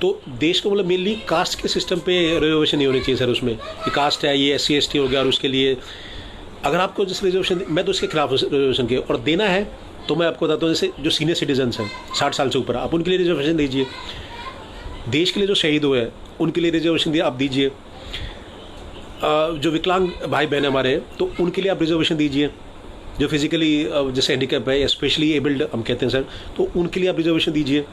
तो देश को मतलब मेनली कास्ट के सिस्टम पे रिजर्वेशन नहीं होनी चाहिए सर उसमें, कि कास्ट है ये SC ST हो गया, और उसके लिए अगर आपको जैसे रिजर्वेशन, मैं तो इसके खिलाफ रिजर्वेशन के, और देना है तो मैं आपको बताता हूँ, जैसे जो सीनियर सिटीजन्स हैं 60 साल से ऊपर, आप उनके लिए रिजर्वेशन दीजिए। देश के लिए जो शहीद हुए हैं उनके लिए रिजर्वेशन आप दीजिए। जो विकलांग भाई बहन हमारे, तो उनके लिए आप रिजर्वेशन दीजिए। जो फिजिकली जैसे हैंडीकैप है या स्पेशली एबल्ड हम कहते हैं सर, तो उनके लिए आप रिजर्वेशन दीजिए।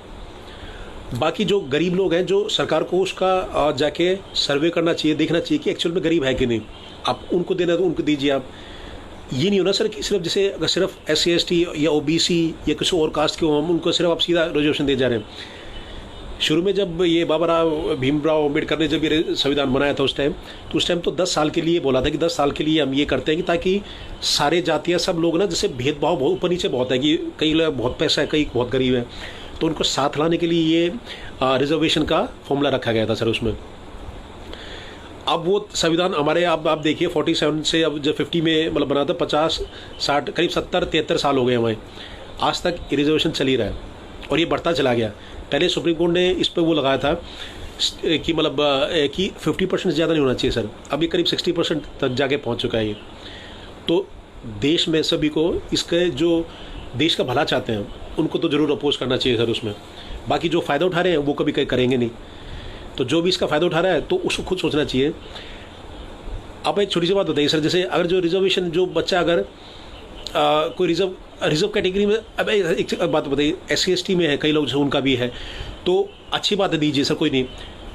बाकी जो गरीब लोग हैं, जो सरकार को उसका जाके सर्वे करना चाहिए, देखना चाहिए कि एक्चुअल में गरीब है कि नहीं, आप उनको देना तो उनको दीजिए। आप ये नहीं होना सर कि सिर्फ जैसे अगर सिर्फ SC ST या OBC या किसी और कास्ट के हो, हम उनको सिर्फ आप सीधा रिजर्वेशन दे जा रहे हैं। शुरू में जब ये बाबा भीमराव अम्बेडकर ने जब ये संविधान बनाया था उस टाइम तो 10 साल के लिए बोला था कि 10 साल के लिए हम ये करते हैं कि ताकि सारे जातियाँ सब लोग ना, जैसे भेदभाव बहुत ऊपर नीचे बहुत है कि कई लोग बहुत पैसा है, कई बहुत गरीब है, तो उनको साथ लाने के लिए ये रिजर्वेशन का फॉर्मूला रखा गया था सर उसमें। अब वो संविधान हमारे आप देखिए 47 से अब जब 50 में मतलब बना था, 50 60 करीब 70 73 साल हो गए हमें, आज तक रिजर्वेशन चल ही रहा है और ये बढ़ता चला गया। पहले सुप्रीम कोर्ट ने इस पर वो लगाया था कि मतलब कि 50% से ज़्यादा नहीं होना चाहिए सर, अब ये करीब 60% तक जाके पहुंच चुका है ये। तो देश में सभी को इसके, जो देश का भला चाहते हैं उनको तो ज़रूर अपोज करना चाहिए सर उसमें। बाकी जो फ़ायदा उठा रहे हैं वो कभी करेंगे नहीं, तो जो भी इसका फ़ायदा उठा रहा है तो उसको खुद सोचना चाहिए। आप एक छोटी सी बात बताइए सर, जैसे अगर जो रिजर्वेशन, जो बच्चा अगर कोई रिजर्व कैटेगरी में, अब एक बात बताइए, SC ST में है कई लोग, जो उनका भी है तो अच्छी बात है, दीजिए सर कोई नहीं,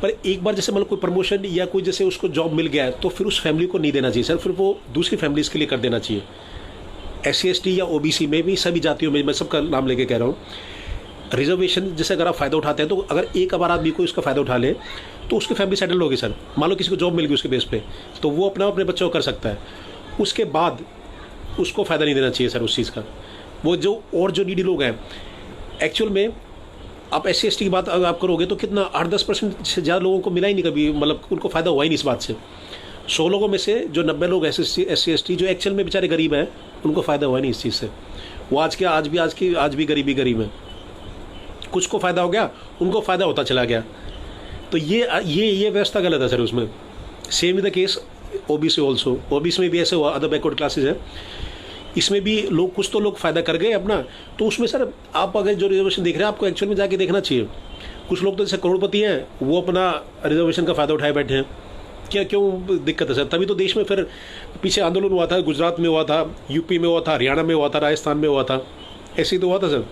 पर एक बार जैसे मतलब कोई प्रमोशन या कोई जैसे उसको जॉब मिल गया है तो फिर उस फैमिली को नहीं देना चाहिए सर, फिर वो दूसरी फैमिलीज़ के लिए कर देना चाहिए। SC ST या OBC में भी, सभी जातियों में, मैं सबका नाम लेके कह रहा हूँ, रिजर्वेशन जैसे अगर आप फ़ायदा उठाते हैं तो अगर एक बार आदमी को इसका फ़ायदा उठा ले तो उसकी फैमिली सेटल होगी सर। मान लो किसी को जॉब मिल गई उसके बेस पे, तो वो अपने बच्चों को कर सकता है, उसके बाद उसको फ़ायदा नहीं देना चाहिए सर उस चीज़ का। वो जो नीडी लोग हैं, एक्चुअल में आप SC ST की बात अगर आप करोगे तो कितना 8-10% से ज़्यादा लोगों को मिला ही नहीं कभी, मतलब उनको फ़ायदा हुआ ही नहीं इस बात से। 100 लोगों में से जो 90 लोग SC ST जो एक्चुअल में बेचारे गरीब हैं, उनको फ़ायदा हुआ नहीं इस चीज़ से। वो आज भी गरीब है। कुछ को फ़ायदा हो गया, उनको फ़ायदा होता चला गया, तो ये व्यवस्था गलत है सर उसमें। Same is the case OBC also, OBC में भी ऐसे हुआ, अदर बैकवर्ड क्लासेज है, इसमें भी लोग, कुछ तो लोग फ़ायदा कर गए अपना, तो उसमें सर आप अगर जो रिजर्वेशन देख रहे हैं आपको एक्चुअल में जाके देखना चाहिए। कुछ लोग तो जैसे करोड़पति हैं, वो अपना रिजर्वेशन का फ़ायदा उठाए बैठे हैं, क्यों दिक्कत है सर? तभी तो देश में फिर पीछे आंदोलन हुआ था, गुजरात में हुआ था, UP में हुआ था, हरियाणा में हुआ था, राजस्थान में हुआ था, ऐसे ही तो हुआ था सर।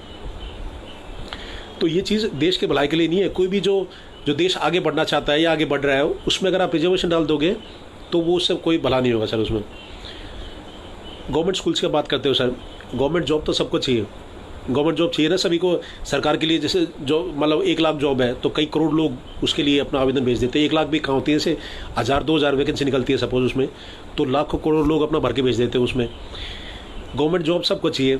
तो ये चीज़ देश के भलाई के लिए नहीं है। कोई भी जो देश आगे बढ़ना चाहता है या आगे बढ़ रहा है, उसमें अगर आप रिजर्वेशन डाल दोगे तो वो उससे कोई भला नहीं होगा सर उसमें। गवर्नमेंट स्कूल्स की बात करते हो सर, गवर्नमेंट जॉब तो सबको चाहिए, गवर्नमेंट जॉब चाहिए ना सभी को। सरकार के लिए जैसे जो मतलब 1 लाख जॉब है तो कई करोड़ लोग उसके लिए अपना आवेदन भेज देते हैं। 1 लाख भी कहाँ होती है, जैसे 1000-2000 वैकेंसी निकलती है सपोज उसमें, तो लाखों करोड़ लोग अपना भर के भेज देते हैं उसमें। गवर्नमेंट जॉब सबको चाहिए।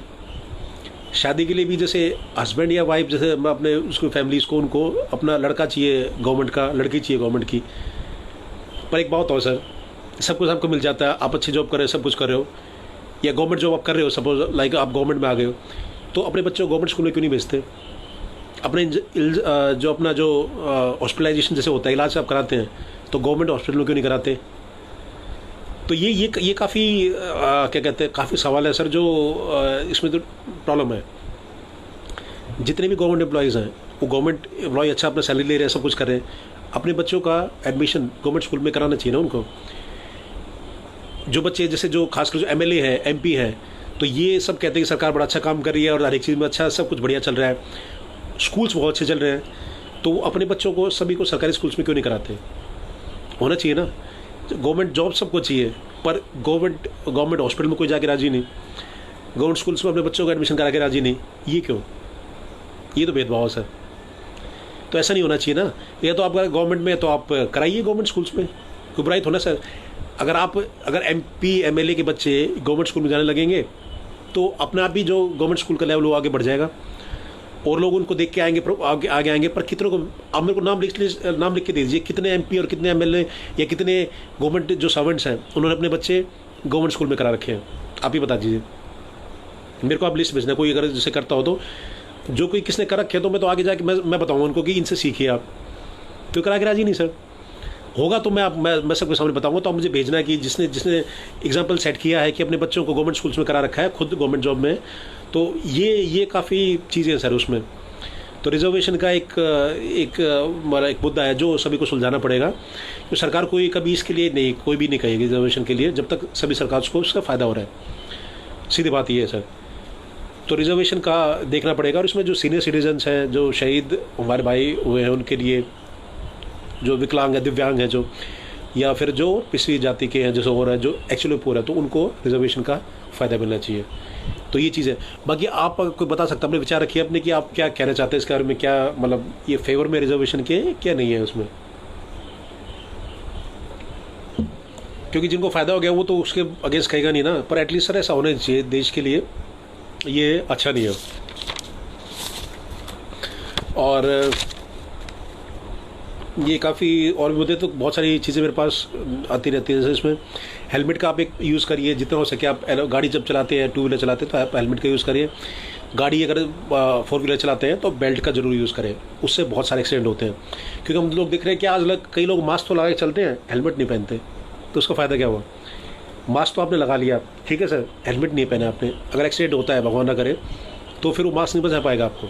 शादी के लिए भी जैसे हस्बैंड या वाइफ, जैसे अपने उसको फैमिलीज को, उनको अपना लड़का चाहिए गवर्नमेंट का, लड़की चाहिए गवर्नमेंट की। पर एक बात हो सर, सब कुछ आपको मिल जाता है, आप अच्छी जॉब कर रहे हो, सब कुछ कर रहे हो, या गवर्नमेंट जॉब आप कर रहे हो, सपोज लाइक आप गवर्नमेंट में आ गए हो, तो अपने बच्चों को गवर्नमेंट स्कूल में क्यों नहीं भेजते? अपने जो अपना जो हॉस्पिटलाइजेशन जैसे होता है, इलाज आप कराते हैं, तो गवर्नमेंट हॉस्पिटल में क्यों नहीं कराते? तो ये काफ़ी क्या कहते हैं, काफ़ी सवाल है सर, जो इसमें तो प्रॉब्लम है। जितने भी गवर्नमेंट एम्प्लॉयज़ हैं, वो गवर्नमेंट एम्प्लॉय अच्छा अपना सैलरी ले रहे हैं, सब कुछ कर रहे हैं, अपने बच्चों का एडमिशन गवर्नमेंट स्कूल में कराना चाहिए ना उनको। जो बच्चे जैसे जो खासकर जो एमएलए है, एमपी है, तो ये सब कहते हैं कि सरकार बड़ा अच्छा काम कर रही है और हर एक चीज़ में अच्छा, सब कुछ बढ़िया चल रहा है, स्कूल्स बहुत अच्छे चल रहे हैं, तो अपने बच्चों को सभी को सरकारी स्कूल्स में क्यों नहीं कराते? होना चाहिए ना। गवर्नमेंट जॉब सबको चाहिए, पर गवर्नमेंट हॉस्पिटल में कोई जाके राजी नहीं, गवर्नमेंट स्कूल्स में अपने बच्चों का एडमिशन करा के राजी नहीं। ये क्यों? ये तो भेदभाव है सर। तो ऐसा नहीं होना चाहिए ना। या तो आप गवर्नमेंट में तो आप कराइए गवर्नमेंट स्कूल्स में, कोई बुराई तो ना सर। अगर एमपी एमएलए के बच्चे गवर्नमेंट स्कूल में जाने लगेंगे तो अपने आप भी जो गवर्नमेंट स्कूल का लेवल वो आगे बढ़ जाएगा और लोग उनको देख के आगे आएंगे। पर कितनों को आप मेरे को नाम लिख के दे दीजिए, कितने एमपी और कितने एमएलए या कितने गवर्नमेंट जो सर्वेंट्स हैं उन्होंने अपने बच्चे गवर्नमेंट स्कूल में करा रखे हैं, आप ही बता दीजिए मेरे को। आप लिस्ट भेजना, कोई अगर जैसे करता हो तो, जो कोई किसने कर रखे, तो मैं तो आगे जाके मैं बताऊँगा उनको कि इनसे सीखिए आप। तो करा के राजी नहीं सर। होगा तो मैं सबके सामने बताऊंगा, तो आप मुझे भेजना है कि जिसने एग्जाम्पल सेट किया है कि अपने बच्चों को गवर्नमेंट स्कूल्स में करा रखा है, खुद गवर्नमेंट जॉब में। तो ये काफ़ी चीज़ें हैं सर उसमें। तो रिजर्वेशन का एक मुद्दा है जो सभी को सुलझाना पड़ेगा। तो सरकार कोई कभी इसके लिए कोई भी नहीं कहेगी रिजर्वेशन के लिए, जब तक सभी सरकार को उसका फ़ायदा हो रहा है। सीधी बात ये है सर। तो रिजर्वेशन का देखना पड़ेगा, और इसमें जो सीनियर सिटीजन्स हैं, जो शहीद हमारे भाई हुए हैं, उनके लिए, जो विकलांग है, दिव्यांग है जो, या फिर जो पिछड़ी जाति के हैं, जैसे हो रहा है, जो एक्चुअली पूरा है, तो उनको रिजर्वेशन का फ़ायदा मिलना चाहिए। तो ये चीज़ है। बाकी आप कोई बता सकता, अपने विचार रखिए अपने कि आप क्या कहना चाहते हैं इसके बारे में, क्या मतलब ये फेवर में रिजर्वेशन के क्या नहीं है उसमें, क्योंकि जिनको फ़ायदा हो गया वो तो उसके अगेंस्ट कहेगा नहीं ना। पर एटलीस्ट सर ऐसा होना चाहिए देश के लिए, ये अच्छा नहीं है। और ये काफ़ी और भी मुद्दे, तो बहुत सारी चीज़ें मेरे पास आती रहती हैं। जैसे इसमें हेलमेट का आप एक यूज़ करिए, जितना हो सके आप गाड़ी जब चलाते हैं, 2 व्हीलर चलाते हैं, तो आप हेलमेट का यूज़ करिए। गाड़ी अगर 4 व्हीलर चलाते हैं तो बेल्ट का जरूर यूज़ करें, उससे बहुत सारे एक्सीडेंट होते हैं। क्योंकि हम लोग देख रहे हैं कि आज कई लोग मास्क तो लगा के चलते हैं, हेलमेट नहीं पहनते, तो उसका फ़ायदा क्या हुआ? मास्क तो आपने लगा लिया, ठीक है सर, हेलमेट नहीं पहना आपने, अगर एक्सीडेंट होता है, भगवान ना करे, तो फिर वो मास्क नहीं बचा पाएगा आपको।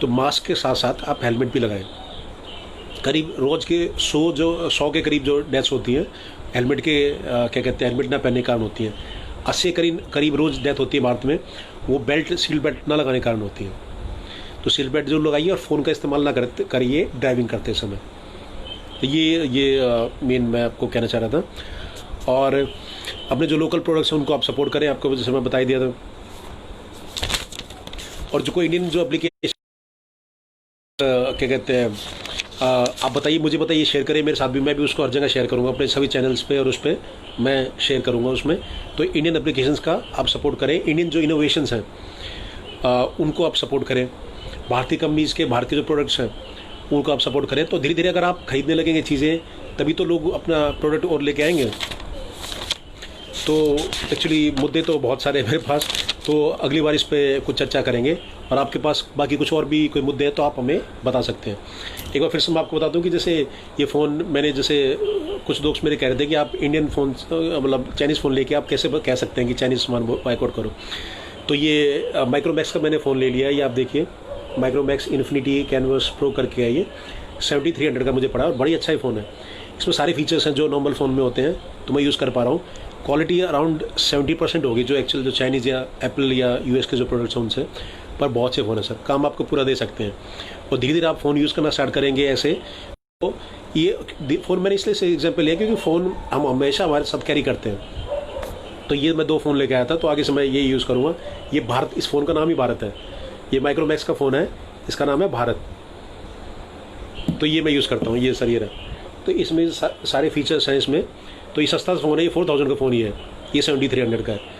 तो मास्क के साथ साथ आप हेलमेट भी लगाएं। करीब रोज़ के 100 के करीब जो डेथ्स होती हैं हेलमेट के क्या कहते हैं, हेलमेट ना पहनने के कारण होती हैं। 80 करीब रोज़ डेथ होती है भारत में, वो सीट बेल्ट ना लगाने के कारण होती है। तो सीट बेल्ट जरूर लगाइए और फ़ोन का इस्तेमाल ना करिए ड्राइविंग करते समय। तो ये मेन मैं आपको कहना चाह रहा था। और अपने जो लोकल प्रोडक्ट्स हैं उनको आप सपोर्ट करें, आपको जैसे मैं बता ही दिया था। और जो कोई इंडियन जो एप्लीकेशन क्या कहते हैं, आप बताइए, मुझे बताइए, शेयर करें मेरे साथ भी, मैं भी उसको हर जगह शेयर करूँगा अपने सभी चैनल्स पे, और उस पर मैं शेयर करूँगा उसमें। तो इंडियन एप्लीकेशंस का आप सपोर्ट करें, इंडियन जो इनोवेशंस हैं उनको आप सपोर्ट करें, भारतीय कंपनीज़ के भारतीय जो प्रोडक्ट्स हैं उनको आप सपोर्ट करें। तो धीरे धीरे अगर आप खरीदने लगेंगे चीज़ें, तभी तो लोग अपना प्रोडक्ट और लेके आएंगे। तो एक्चुअली मुद्दे तो बहुत सारे हैं मेरे पास, तो अगली बार इस पर कुछ चर्चा करेंगे। और आपके पास बाकी कुछ और भी कोई मुद्दे हैं तो आप हमें बता सकते हैं। एक बार फिर से मैं आपको बता दूं कि जैसे ये फ़ोन मैंने, जैसे कुछ दोस्त मेरे कह रहे थे कि आप इंडियन फ़ोन मतलब चाइनीज़ फ़ोन लेके आप कैसे कह सकते हैं कि चाइनीज़ सामान बाइकआउट करो। तो ये माइक्रोमैक्स का मैंने फ़ोन ले लिया है, ये आप देखिए, माइक्रोमैक्स इन्फिनिटी कैनवस प्रो करके है ये, 7300 का मुझे पड़ा, और बड़ी अच्छा ही फ़ोन है। इसमें सारे फीचर्स हैं जो नॉर्मल फ़ोन में होते हैं, तो मैं यूज़ कर पा रहा हूँ। क्वालिटी अराउंड 70% होगी, जो एक्चुअल जो चाइनीज़ या एप्पल या यूएस के जो प्रोडक्ट्स हैं उनसे, पर बहुत से फ़ोन है सर, काम आपको पूरा दे सकते हैं। और धीरे धीरे आप फ़ोन यूज़ करना स्टार्ट करेंगे ऐसे। तो ये फ़ोन मैंने इसलिए से एग्जांपल लिया क्योंकि फ़ोन हम हमेशा हमारे साथ कैरी करते हैं, तो ये मैं 2 फ़ोन लेके आया था, तो आगे से मैं ये यूज़ करूँगा। ये भारत, इस फ़ोन का नाम ही भारत है। ये माइक्रोमैक्स का फ़ोन है, इसका नाम है भारत। तो ये मैं यूज़ करता हूँ, ये सर ये रहा। तो इसमें सारे फीचर्स हैं इसमें। तो ये सस्ता फ़ोन है, ये 4000 का फ़ोन ही है, ये 7300 का है।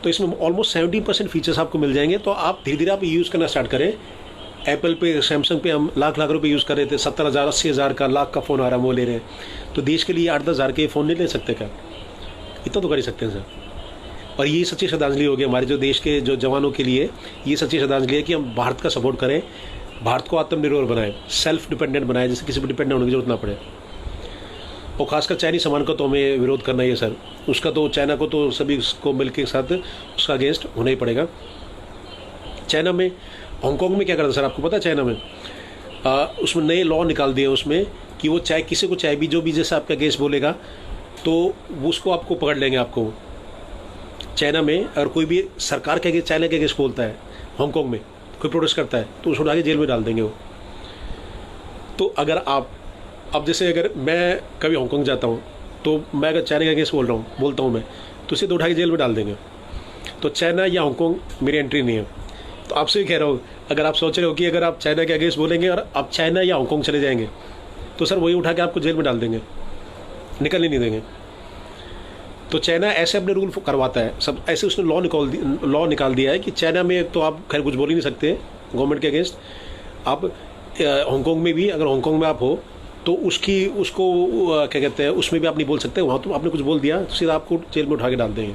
तो इसमें ऑलमोस्ट 70% फीचर्स आपको मिल जाएंगे। तो आप धीरे धीरे आप यूज़ करना स्टार्ट करें। एप्पल पे, सैमसंग पे हम लाख लाख रुपए यूज़ कर रहे थे, 70,000 80,000 का, लाख का फ़ोन आ रहा है, वो ले रहे हैं। तो देश के लिए 8-10 हज़ार के फ़ोन नहीं ले सकते क्या? इतना तो कर ही सकते हैं सर। और ये सच्ची श्रद्धांजलि होगी हमारे जो देश के जो जवानों के लिए। ये सच्ची श्रद्धांजलि है कि हम भारत का सपोर्ट करें, भारत को आत्मनिर्भर बनाएं, सेल्फ डिपेंडेंट बनाएं, जिससे किसी पर डिपेंडेंट होने की जरूरत ना पड़े। और खासकर चाइनीज सामान का तो हमें विरोध करना ही है सर। उसका तो चाइना को तो सभी को मिल के साथ उसका अगेंस्ट होना ही पड़ेगा। चाइना में, हांगकांग में क्या करता है सर, आपको पता है? चाइना में उसमें नए लॉ निकाल दिए उसमें कि वो चाहे किसी को चाहे भी जो भी जैसे आपका अगेंस्ट बोलेगा तो वो उसको आपको पकड़ लेंगे। आपको चाइना में अगर कोई भी सरकार के अगेंस्ट, चाइना के अगेंस्ट बोलता है, हांगकांग में कोई प्रोटेस्ट करता है तो उसको उठा के जेल में डाल देंगे वो। तो अगर आप, अब जैसे अगर मैं कभी हांगकांग जाता हूँ तो मैं अगर चाइना के अगेंस्ट बोलता हूँ मैं, तो सीधे उठा के जेल में डाल देंगे। तो चाइना या हांगकांग मेरी एंट्री नहीं है। तो आपसे भी कह रहा हूँ, अगर आप सोच रहे हो कि अगर आप चाइना के अगेंस्ट बोलेंगे और आप चाइना या हांगकांग चले जाएंगे तो सर वही उठा के आपको जेल में डाल देंगे, निकल ही नहीं देंगे। तो चाइना ऐसे अपने रूल करवाता है सब, ऐसे उसने लॉ निकाल दिया है कि चाइना में तो आप खैर कुछ बोल ही नहीं सकते गवर्नमेंट के अगेंस्ट। आप हांगकांग में भी, अगर हांगकांग में आप हो तो उसको क्या कहते हैं, उसमें भी आप नहीं बोल सकते। वहाँ तो आपने कुछ बोल दिया तो सीधा आपको जेल में उठा के डाल देंगे।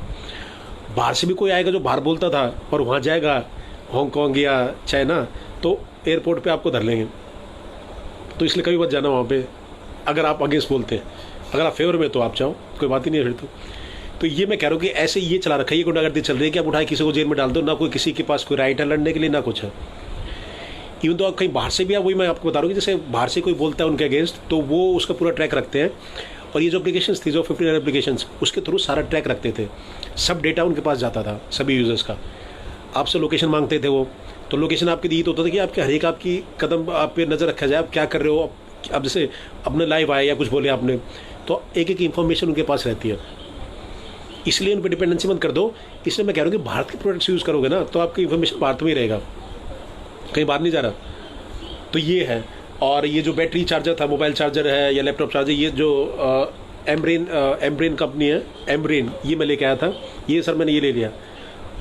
बाहर से भी कोई आएगा जो बाहर बोलता था और वहाँ जाएगा हांगकांग या चाइना, तो एयरपोर्ट पे आपको धर लेंगे। तो इसलिए कभी मत जाना वहाँ पे अगर आप अगेंस्ट बोलते हैं। अगर आप फेवर में तो आप जाओ, कोई बात ही नहीं है फिर तो ये मैं कह रहा हूँ कि ऐसे ये चला रखा है, ये गुंडागर्दी चल रही है कि आप उठाए किसी को जेल में डाल दो, ना कोई किसी के पास कोई राइट है लड़ने के लिए, ना कुछ है। इवन तो आप कहीं बाहर से भी, आप वही मैं आपको बता रहा हूँ कि जैसे बाहर से कोई बोलता है उनके अगेंस्ट तो वो उसका पूरा ट्रैक रखते हैं। और ये जो एप्लीकेशंस थी, जो 59 एप्लीकेशंस, उसके थ्रू सारा ट्रैक रखते थे। सब डेटा उनके पास जाता था सभी यूज़र्स का। आपसे लोकेशन मांगते थे वो, तो लोकेशन आपके दी तो होता था कि आपके हर एक आपकी कदम आप पे नज़र रखा जाए, आप क्या कर रहे हो। अब जैसे अपने लाइव आए या कुछ बोले आपने, तो एक एक इन्फॉर्मेशन उनके पास रहती है। इसलिए उन पर डिपेंडेंसी मत कर दो। इसलिए मैं कह रहा हूँ कि भारत के प्रोडक्ट्स यूज़ करोगे ना तो आपकी इन्फॉर्मेशन भारत में ही रहेगा, कहीं बाहर नहीं जा रहा। तो ये है। और ये जो बैटरी चार्जर था, मोबाइल चार्जर है या लैपटॉप चार्जर, ये जो एम्ब्रेन कंपनी है, एम्ब्रेन, ये मैं लेके आया था। ये सर मैंने ये ले लिया,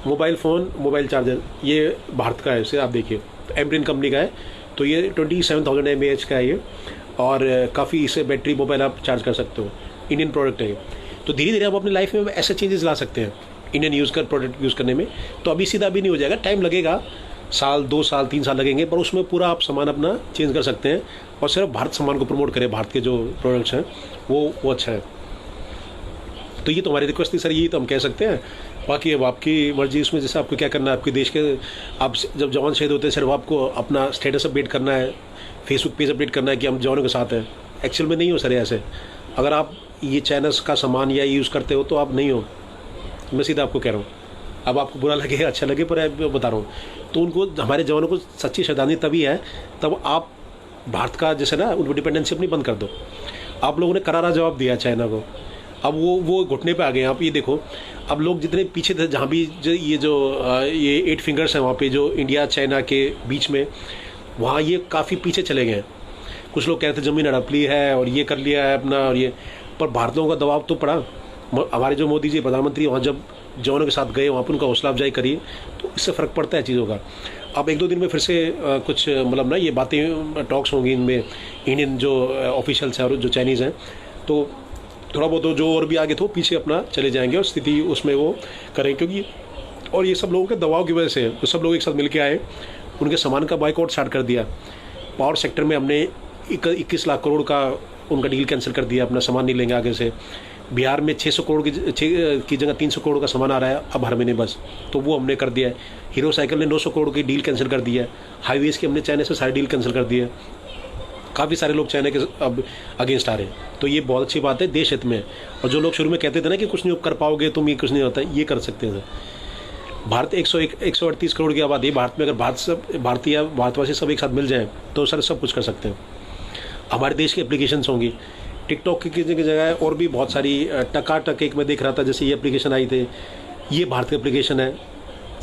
मोबाइल फ़ोन, मोबाइल चार्जर, ये भारत का है। इसे आप देखिए, एम्ब्रेन कंपनी का है। तो ये 27,000 mAh का है ये, और काफ़ी इससे बैटरी मोबाइल आप चार्ज कर सकते हो। इंडियन प्रोडक्ट है ये। तो धीरे धीरे आप अपनी लाइफ में ऐसे चेंजेस ला सकते हैं इंडियन प्रोडक्ट यूज़ करने में। तो अभी सीधा भी नहीं हो जाएगा, टाइम लगेगा, साल 2 साल 3 साल लगेंगे, पर उसमें पूरा आप सामान अपना चेंज कर सकते हैं। और सिर्फ भारत सामान को प्रमोट करें, भारत के जो प्रोडक्ट्स हैं वो अच्छा है। तो ये तो हमारी रिक्वेस्ट थी सर, ये तो हम कह सकते हैं। बाकी अब आपकी मर्जी, उसमें जैसे आपको क्या करना है, आपके देश के, आप जब जवान शहीद होते हैं सिर्फ आपको अपना स्टेटस अपडेट करना है, फेसबुक पेज अपडेट करना है कि हम जवानों के साथ हैं। एक्चुअल में नहीं हो सर ऐसे। अगर आप ये चाइना का सामान या यूज़ करते हो तो आप नहीं हो, मैं सीधा आपको कह रहा हूँ। अब आपको बुरा लगे अच्छा लगे, पर मैं बता रहा हूँ। तो उनको, हमारे जवानों को सच्ची श्रद्धांजलि तभी है तब आप भारत का जैसे ना उनको डिपेंडेंसी अपनी बंद कर दो। आप लोगों ने करारा जवाब दिया चाइना को, अब वो घुटने पे आ गए। आप ये देखो, अब लोग जितने पीछे थे, जहाँ भी ये 8 फिंगर्स हैं वहाँ पे जो इंडिया चाइना के बीच में, वहाँ ये काफ़ी पीछे चले गए हैं। कुछ लोग कह रहे थे ज़मीन हड़प ली है और ये कर लिया है अपना, और ये, पर भारतीयों का दबाव तो पड़ा। हमारे जो मोदी जी प्रधानमंत्री वहाँ जब जवानों के साथ गए, वहाँ पर उनका हौसला अफजाई करिए, तो इससे फ़र्क पड़ता है चीज़ों का। अब 1-2 दिन में फिर से कुछ मतलब ना ये बातें टॉक्स होंगी इनमें, इंडियन जो ऑफिशियल्स हैं और जो चाइनीज़ हैं, तो थोड़ा बहुत जो और भी आगे तो पीछे अपना चले जाएंगे और स्थिति उसमें वो करें। क्योंकि और ये सब लोगों के दबाव की वजह से, तो सब लोग एक साथ मिल के आए, उनके सामान का बाइकआउट स्टार्ट कर दिया। पावर सेक्टर में हमने 21 लाख करोड़ का उनका डील कैंसिल कर दिया, अपना सामान नहीं लेंगे आगे से। बिहार में 600 करोड़ की जगह 300 करोड़ का सामान आ रहा है अब हर महीने बस, तो वो हमने कर दिया है। हीरो साइकिल ने 900 करोड़ की डील कैंसिल कर दिया है। हाईवेज़ की हमने चाइना से सारी डील कैंसिल कर दी है। काफ़ी सारे लोग चाइना के अब अगेंस्ट आ रहे हैं, तो ये बहुत अच्छी बात है, देश हित में। और जो लोग शुरू में कहते थे ना कि कुछ नहीं कर पाओगे तुम, ये कुछ नहीं होता, ये कर सकते हैं। भारत 138 करोड़ की आबादी, भारत में अगर भारतवासी सब एक साथ मिल जाएं तो सर सब कुछ कर सकते हैं। हमारे देश की एप्लीकेशंस होंगी, टिकटॉक की जगह और भी बहुत सारी टकाटक एक मैं देख रहा था, जैसे ये एप्लीकेशन आई थी, ये भारतीय एप्लीकेशन है,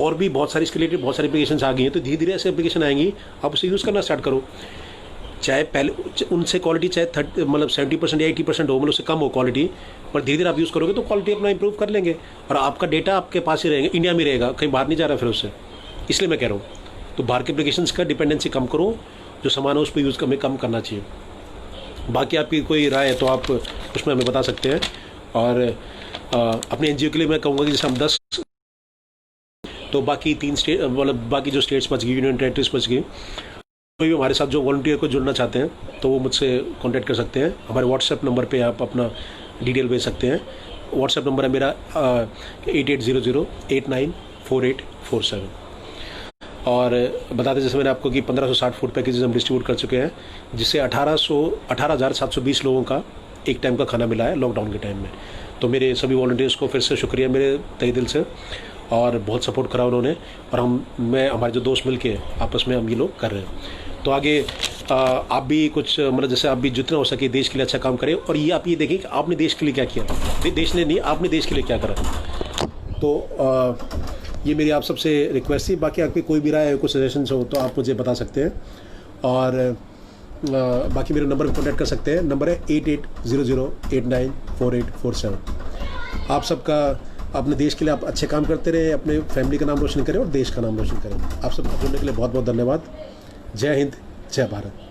और भी बहुत सारी इसके रिलेटेड बहुत सारी एप्लीकेशन आ गई हैं। तो धीरे धीरे ऐसे एप्लीकेशन आएंगी, आप उसे यूज़ करना स्टार्ट करो। चाहे पहले उनसे क्वालिटी चाहे 70% या 80% हो, मतलब उससे कम हो क्वालिटी, पर धीरे धीरे आप यूज़ करोगे तो क्वालिटी अपना इंप्रूव कर लेंगे, और आपका डेटा आपके पास ही रहेगा, इंडिया में रहेगा, कहीं बाहर नहीं जा रहा फिर उससे। इसलिए मैं कह रहा हूँ तो बाहर के एप्लीकेशंस का डिपेंडेंसी कम करो, जो सामान है उस पर यूज़ कम करना चाहिए। बाकी आपकी कोई राय है तो आप उसमें हमें बता सकते हैं। और अपने एनजीओ के लिए मैं कहूँगा कि जैसे हम 10, तो बाकी 3 स्टेट, मतलब बाकी जो स्टेट्स बच गई, यूनियन टेरिटरीज बच गई, कोई भी हमारे साथ जो वॉलंटियर को जुड़ना चाहते हैं तो वो मुझसे कांटेक्ट कर सकते हैं। हमारे व्हाट्सएप नंबर पे आप अपना डिटेल भेज सकते हैं। व्हाट्सएप नंबर है मेरा 8800894847। और बता दें जैसे मैंने आपको कि 1560 फूड पैकेजेस हम डिस्ट्रीब्यूट कर चुके हैं, जिससे 18,720 लोगों का एक टाइम का खाना मिला है लॉकडाउन के टाइम में। तो मेरे सभी वॉलंटियर्स को फिर से शुक्रिया मेरे तहे दिल से, और बहुत सपोर्ट करा उन्होंने, और हमारे जो दोस्त मिल के आपस में हम ये लोग कर रहे हैं। तो आगे आप भी कुछ, मतलब जैसे आप भी जितना हो सके देश के लिए अच्छा काम करें, और ये आप ये देखें कि आपने देश के लिए क्या किया, देश ने नहीं, आपने देश के लिए क्या करा। तो ये मेरी आप सबसे रिक्वेस्ट थी। बाकी आपकी कोई भी राय है, कुछ सजेशंस हो तो आप मुझे बता सकते हैं, और बाकी मेरे नंबर पर कॉन्टैक्ट कर सकते हैं। नंबर है 8800894847। आप सबका अपने देश के लिए आप अच्छे काम करते रहे, अपने फैमिली का नाम रोशन करें और देश का नाम रोशन करें। आप सबका जुड़ने के लिए बहुत बहुत धन्यवाद। जय हिंद, जय भारत।